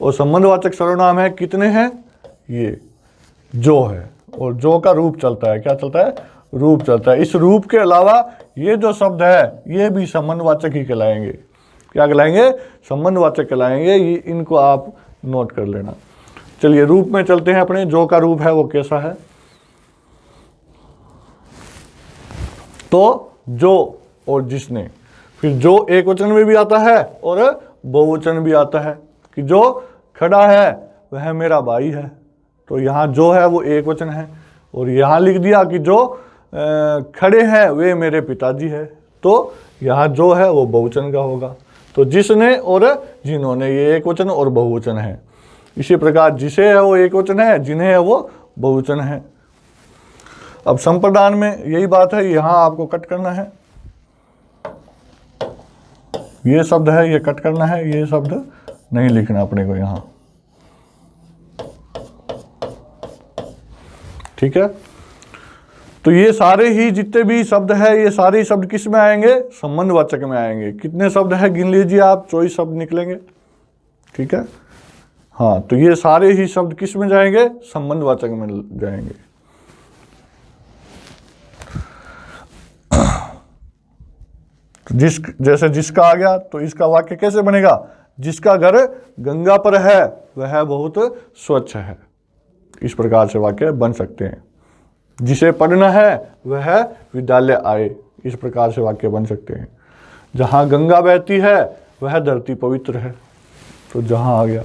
[SPEAKER 1] और संबंधवाचक सर्वनाम है कितने हैं? ये जो है, और जो का रूप चलता है। क्या चलता है? रूप चलता है। इस रूप के अलावा ये जो शब्द है ये भी संबंधवाचक ही कहलाएंगे। क्या कहलाएंगे? संबंधवाचक कहलाएंगे। ये इनको आप नोट कर लेना। चलिए रूप में चलते हैं अपने। जो का रूप है वो कैसा है? तो जो और जिसने, फिर जो एक वचन में भी आता है और बहुवचन भी आता है कि जो खड़ा है वह मेरा भाई है। तो यहाँ जो है वो एक वचन है, और यहाँ लिख दिया कि जो खड़े हैं वे मेरे पिताजी है, तो यहाँ जो है वो बहुवचन का होगा। तो जिसने और जिन्होंने ये एक वचन और बहुवचन है। इसी प्रकार जिसे है वो एक वचन है, जिन्हें है वो बहुवचन है। अब संप्रदान में यही बात है, यहाँ आपको कट करना है। ये शब्द है, ये कट करना है, ये शब्द नहीं लिखना अपने को यहाँ। ठीक है। तो ये सारे ही जितने भी शब्द है, ये सारे ही शब्द किस में आएंगे? संबंधवाचक में आएंगे। कितने शब्द है गिन लीजिए आप, 24 शब्द निकलेंगे। ठीक है। हाँ, तो ये सारे ही शब्द किस में जाएंगे? संबंधवाचक में जाएंगे। तो जैसे जिसका आ गया तो इसका वाक्य कैसे बनेगा? जिसका घर गंगा पर है वह बहुत स्वच्छ है। इस प्रकार से वाक्य बन सकते हैं। जिसे पढ़ना है वह विद्यालय आए। इस प्रकार से वाक्य बन सकते हैं। जहाँ गंगा बहती है वह धरती पवित्र है। तो जहाँ आ गया।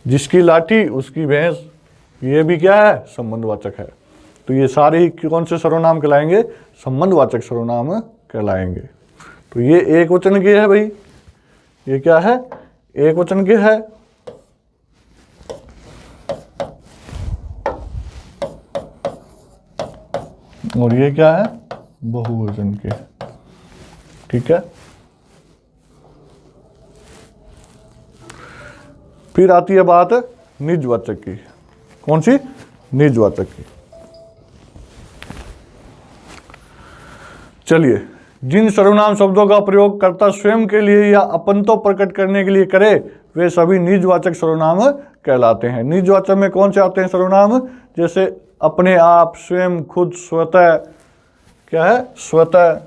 [SPEAKER 1] जिसकी लाठी उसकी भैंस, ये भी क्या है? संबंधवाचक है। तो ये सारे ही कौन से सर्वनाम कहलाएंगे? संबंधवाचक सर्वनाम कहलाएंगे। तो ये एक वचन के है भाई। ये क्या है? एक वचन के है। और ये क्या है? बहुवचन के। ठीक है। फिर आती है बात निजवाचक की। कौन सी? निजवाचक की। चलिए, जिन सर्वनाम शब्दों का प्रयोग कर्ता स्वयं के लिए या अपनत्व प्रकट करने के लिए करे वे सभी निजवाचक सर्वनाम कहलाते हैं। निजवाचक में कौन से आते हैं सर्वनाम? जैसे अपने आप, स्वयं, खुद, स्वतः। क्या है? स्वतः।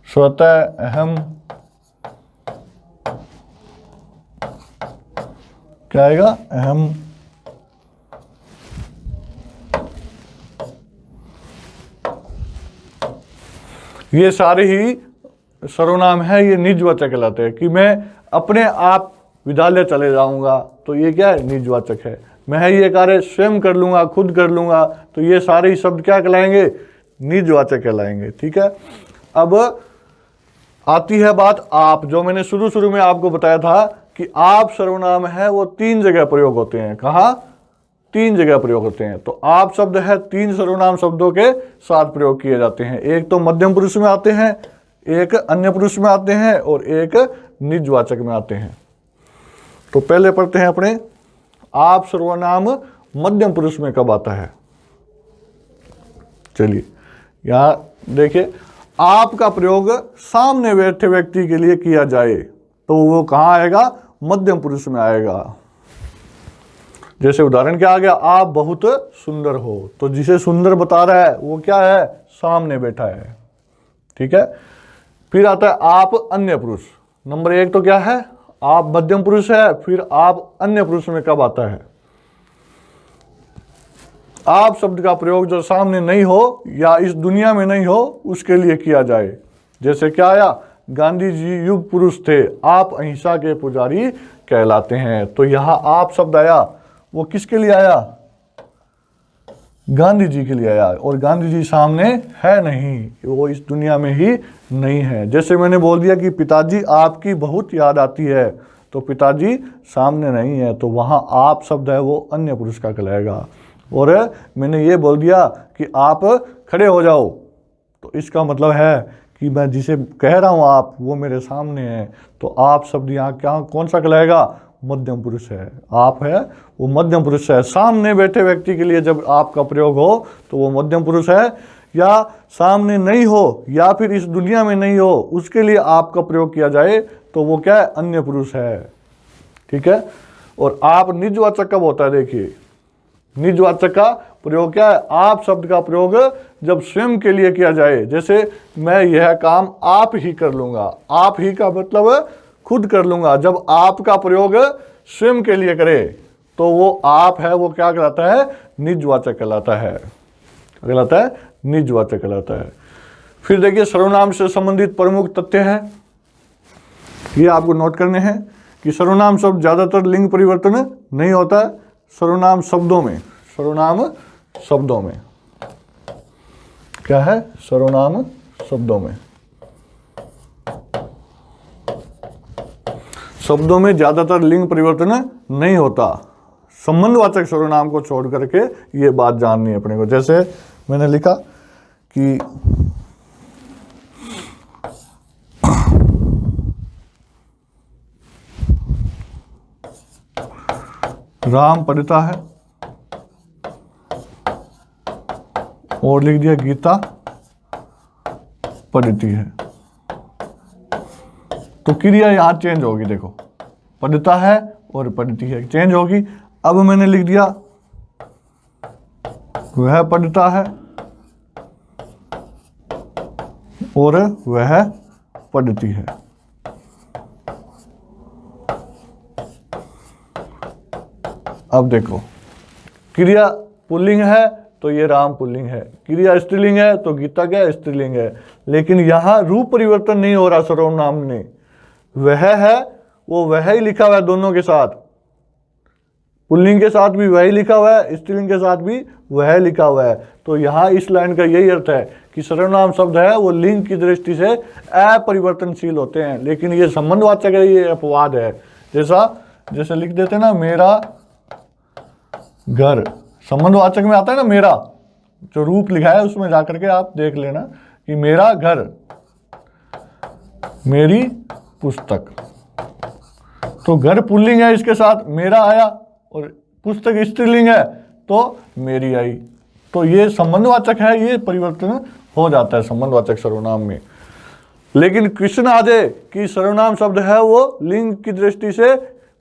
[SPEAKER 1] स्वतः, अहम। क्या आएगा? अहम। ये सारे ही सर्वनाम है, ये निजवाचक कहलाते हैं। कि मैं अपने आप विद्यालय चले जाऊंगा, तो ये क्या है? निजवाचक है। मैं ये कार्य स्वयं कर लूंगा, खुद कर लूंगा, तो ये सारे ही शब्द क्या कहलाएंगे? निजवाचक कहलाएंगे। ठीक है, अब आती है बात आप, जो मैंने शुरू में आपको बताया था कि आप सर्वनाम है वो 3 जगह प्रयोग होते हैं। कहाँ? 3 जगह प्रयोग होते हैं। तो आप शब्द है 3 सर्वनाम शब्दों के साथ प्रयोग किए जाते हैं। एक तो मध्यम पुरुष में आते हैं, एक अन्य पुरुष में आते हैं और एक निजवाचक में आते हैं। तो पहले पढ़ते हैं अपने आप सर्वनाम मध्यम पुरुष में कब आता है। चलिए यहां देखिए, आप का प्रयोग सामने बैठे व्यक्ति के लिए किया जाए तो वो कहां आएगा? मध्यम पुरुष में आएगा। जैसे उदाहरण क्या आ गया? आप बहुत सुंदर हो, तो जिसे सुंदर बता रहा है वो क्या है? सामने बैठा है। ठीक है, फिर आता है आप अन्य पुरुष। नंबर 1 तो क्या है? आप मध्यम पुरुष है। फिर आप अन्य पुरुष में कब आता है? आप शब्द का प्रयोग जो सामने नहीं हो या इस दुनिया में नहीं हो उसके लिए किया जाए। जैसे क्या आया? गांधी जी युग पुरुष थे, आप अहिंसा के पुजारी कहलाते हैं। तो यहां आप शब्द आया, वो किसके लिए आया? गांधी जी के लिए आया, और गांधी जी सामने है नहीं, वो इस दुनिया में ही नहीं है। जैसे मैंने बोल दिया कि पिताजी आपकी बहुत याद आती है, तो पिताजी सामने नहीं है, तो वहां आप शब्द है वो अन्य पुरुष का कहलाएगा। और मैंने ये बोल दिया कि आप खड़े हो जाओ, तो इसका मतलब है कि मैं जिसे कह रहा हूं आप, वो मेरे सामने है, तो आप शब्द यहाँ क्या कौन सा कहलाएगा? मध्यम पुरुष है। आप है वो मध्यम पुरुष है। सामने बैठे व्यक्ति के लिए जब आपका प्रयोग हो तो वो मध्यम पुरुष है, या सामने नहीं हो या फिर इस दुनिया में नहीं हो उसके लिए आपका प्रयोग किया जाए तो वो क्या है? अन्य पुरुष है। ठीक है, और आप निजवाचक कब होता है? देखिए, निजवाचक का प्रयोग क्या है? आप शब्द का प्रयोग जब स्वयं के लिए किया जाए। जैसे मैं यह काम आप ही कर लूंगा, आप ही का मतलब खुद कर लूंगा। जब आप का प्रयोग स्वयं के लिए करे तो वो आप है वो क्या कहलाता है? निजवाचक कहलाता है। कहलाता है निजवाचक कहलाता है। फिर देखिए, सर्वनाम से संबंधित प्रमुख तथ्य है, ये आपको नोट करने हैं कि सर्वनाम शब्द ज्यादातर लिंग परिवर्तन नहीं होता है। सर्वनाम शब्दों में, सर्वनाम शब्दों में क्या है? सर्वनाम शब्दों में, शब्दों में ज्यादातर लिंग परिवर्तन नहीं होता। संबंधवाचक सर्वनाम को छोड़ करके ये बात जाननी है अपने को। जैसे मैंने लिखा कि राम पढ़ता है, और लिख दिया गीता पढ़ती है, तो क्रिया यहां चेंज होगी। देखो, पढ़ता है और पढ़ती है चेंज होगी। अब मैंने लिख दिया वह पढ़ता है और वह पढ़ती है। अब देखो, क्रिया पुल्लिंग है तो ये राम पुल्लिंग है, क्रिया स्त्रीलिंग है तो गीता क्या स्त्रीलिंग है। लेकिन यहां रूप परिवर्तन नहीं हो रहा सर्वनाम में। वह है वो वह ही लिखा हुआ है दोनों के साथ, पुल्लिंग के साथ भी वही लिखा हुआ है, स्त्रीलिंग के साथ भी वह लिखा हुआ है। तो यहाँ इस लाइन का यही अर्थ है कि सर्वनाम शब्द है वो लिंग की दृष्टि से अपरिवर्तनशील होते हैं। लेकिन ये संबंधवाचक है, ये अपवाद है। जैसे लिख देते ना मेरा घर, संबंधवाचक में आता है ना मेरा, जो रूप लिखा है उसमें जाकर के आप देख लेना कि मेरा घर, मेरी पुस्तक, तो घर पुल्लिंग है, इसके साथ मेरा आया, और पुस्तक स्त्रीलिंग है तो मेरी आई। तो ये संबंधवाचक है, ये परिवर्तन हो जाता है संबंधवाचक सर्वनाम में। लेकिन क्वेश्चन आ जाए कि सर्वनाम शब्द है वो लिंग की दृष्टि से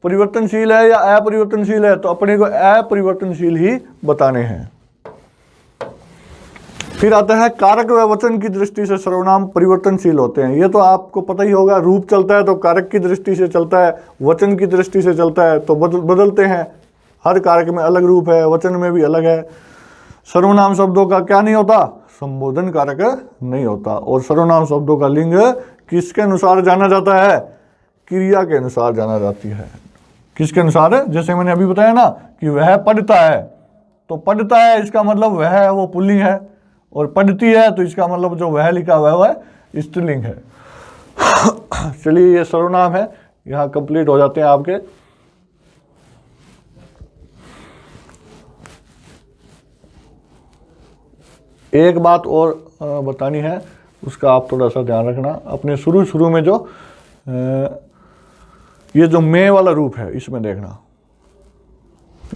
[SPEAKER 1] परिवर्तनशील है या अपरिवर्तनशील है, तो अपने को अपरिवर्तनशील ही बताने हैं। फिर आता है कारक व वचन की दृष्टि से सर्वनाम परिवर्तनशील होते हैं। ये तो आपको पता ही होगा, रूप चलता है तो कारक की दृष्टि से चलता है, वचन की दृष्टि से चलता है तो बदलते हैं। हर कारक में अलग रूप है, वचन में भी अलग है। सर्वनाम शब्दों का क्या नहीं होता? संबोधन कारक नहीं होता। और सर्वनाम शब्दों का लिंग किसके अनुसार जाना जाता है? क्रिया के अनुसार जाना जाती है। किसके अनुसार? जैसे मैंने अभी बताया ना कि वह पढ़ता है, तो पढ़ता है इसका मतलब वह है वो पुल्लिंग है, और पढ़ती है तो इसका मतलब जो वह लिखा हुआ है वह स्त्रीलिंग है। चलिए ये सर्वनाम है, यहाँ कंप्लीट हो जाते हैं आपके। एक बात और बतानी है, उसका आप थोड़ा सा ध्यान रखना। अपने शुरू में जो ये जो मैं वाला रूप है, इसमें देखना,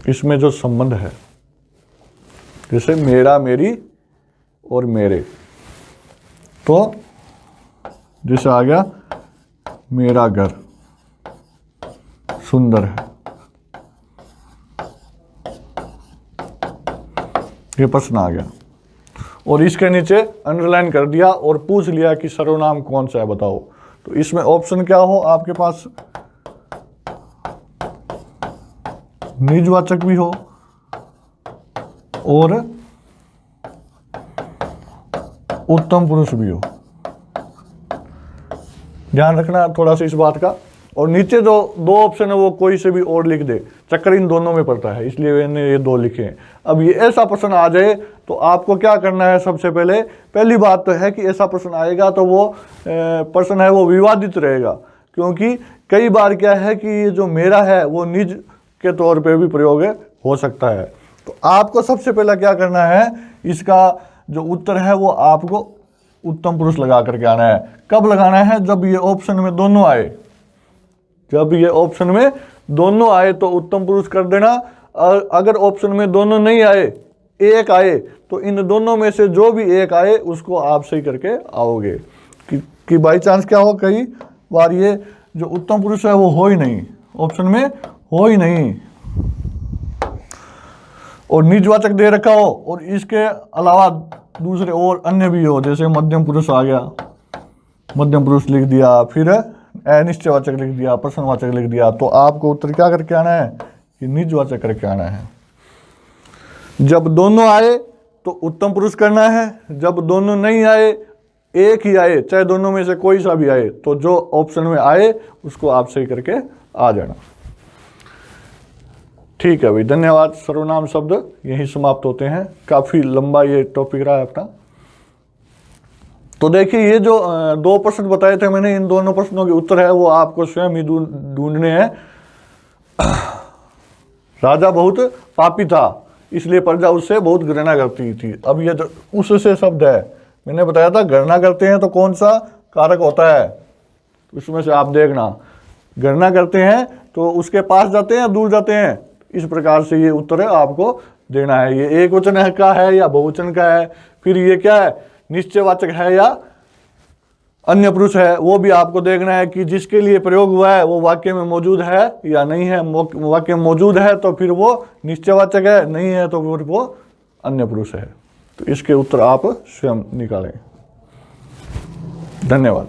[SPEAKER 1] इसमें जो संबंध है, जैसे मेरा, मेरी और मेरे, तो जैसे आ गया मेरा घर सुंदर है, ये प्रश्न आ गया। और इसके नीचे अंडरलाइन कर दिया और पूछ लिया कि सर्वनाम कौन सा है बताओ। तो इसमें ऑप्शन क्या हो आपके पास, निजवाचक भी हो और उत्तम पुरुष भी हो। ध्यान रखना थोड़ा सा इस बात का। और नीचे जो दो ऑप्शन है वो कोई से भी और लिख दे, चक्कर इन दोनों में पड़ता है, इसलिए मैंने ये दो लिखे हैं। अब ये ऐसा प्रश्न आ जाए तो आपको क्या करना है, सबसे पहले पहली बात तो है कि ऐसा प्रश्न आएगा तो वो प्रश्न है वो विवादित रहेगा, क्योंकि कई बार क्या है कि ये जो मेरा है वो निज के तौर पे भी प्रयोग हो सकता है। तो आपको सबसे पहला क्या करना है, इसका जो उत्तर है वो आपको उत्तम पुरुष लगा करके आना है। कब लगाना है, जब ये ऑप्शन में दोनों आए, जब ये ऑप्शन में दोनों आए तो उत्तम पुरुष कर देना। और अगर ऑप्शन में दोनों नहीं आए, एक आए, तो इन दोनों में से जो भी एक आए उसको आप सही करके आओगे। कि बाई चांस क्या हो, कई बार ये जो उत्तम पुरुष है वो हो ही नहीं, ऑप्शन में हो ही नहीं, और निजवाचक दे रखा हो और इसके अलावा दूसरे और अन्य भी हो, जैसे मध्यम पुरुष आ गया, मध्यम पुरुष लिख दिया, फिर अनिश्चयवाचक लिख दिया, प्रश्नवाचक लिख दिया, तो आपको उत्तर क्या करके आना है कि निजवाचक करके आना है। जब दोनों आए तो उत्तम पुरुष करना है, जब दोनों नहीं आए, एक ही आए, चाहे दोनों में से कोई सा भी आए, तो जो ऑप्शन में आए उसको आप सही करके आ जाना। ठीक है भाई, धन्यवाद। सर्वनाम शब्द यही समाप्त होते हैं। काफी लंबा ये टॉपिक रहा है अपना। तो देखिए ये जो दो प्रश्न बताए थे मैंने, इन दोनों प्रश्नों के उत्तर है वो आपको स्वयं ही ढूंढने हैं। राजा बहुत पापी था, इसलिए प्रजा उससे बहुत घृणा करती थी। अब ये जो उससे शब्द है, मैंने बताया था घृणा करते हैं तो कौन सा कारक होता है, उसमें से आप देखना। घृणा करते हैं तो उसके पास जाते हैं या दूर जाते हैं, इस प्रकार से ये उत्तर है आपको देना है। ये एक वचन का है या बहुवचन का है, फिर ये क्या है, निश्चयवाचक है या अन्य पुरुष है, वो भी आपको देखना है कि जिसके लिए प्रयोग हुआ है वो वाक्य में मौजूद है या नहीं है। वाक्य में मौजूद है तो फिर वो निश्चयवाचक है, नहीं है तो फिर वो अन्य पुरुष है। तो इसके उत्तर आप स्वयं निकालें। धन्यवाद।